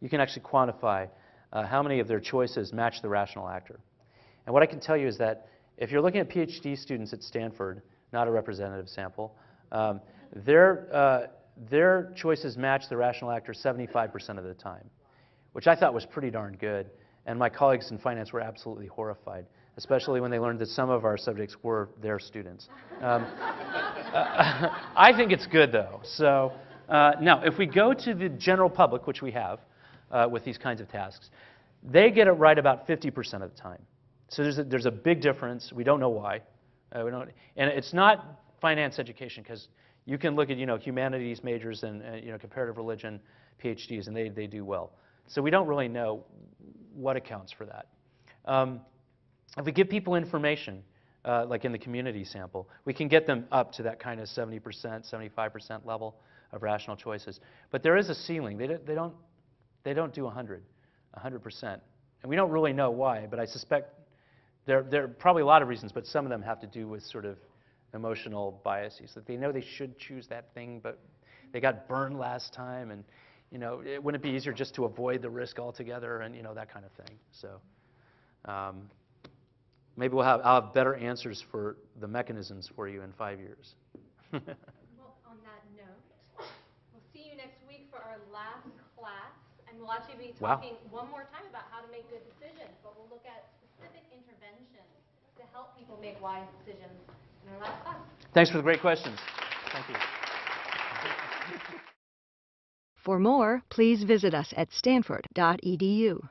you can actually quantify how many of their choices match the rational actor. And what I can tell you is that if you're looking at PhD students at Stanford, not a representative sample, their choices match the rational actor 75% of the time, which I thought was pretty darn good. And my colleagues in finance were absolutely horrified, especially when they learned that some of our subjects were their students. I think it's good, though. So now, if we go to the general public, which we have with these kinds of tasks, they get it right about 50% of the time. So there's a big difference. We don't know why. And it's not finance education, because you can look at humanities majors and comparative religion PhDs, and they do well. So we don't really know what accounts for that. If we give people information, like in the community sample, we can get them up to that kind of 70%, 75% level of rational choices. But there is a ceiling. They don't do 100%. And we don't really know why, but I suspect there are probably a lot of reasons, but some of them have to do with sort of emotional biases, that they know they should choose that thing, but they got burned last time, and wouldn't it be easier just to avoid the risk altogether, and that kind of thing. So maybe I'll have better answers for the mechanisms for you in 5 years. Well, on that note, we'll see you next week for our last class, and we'll actually be talking one more time about how to make good decisions, but we'll look at specific interventions to help people make wise decisions in our last class. Thanks for the great questions. Thank you. For more, please visit us at stanford.edu.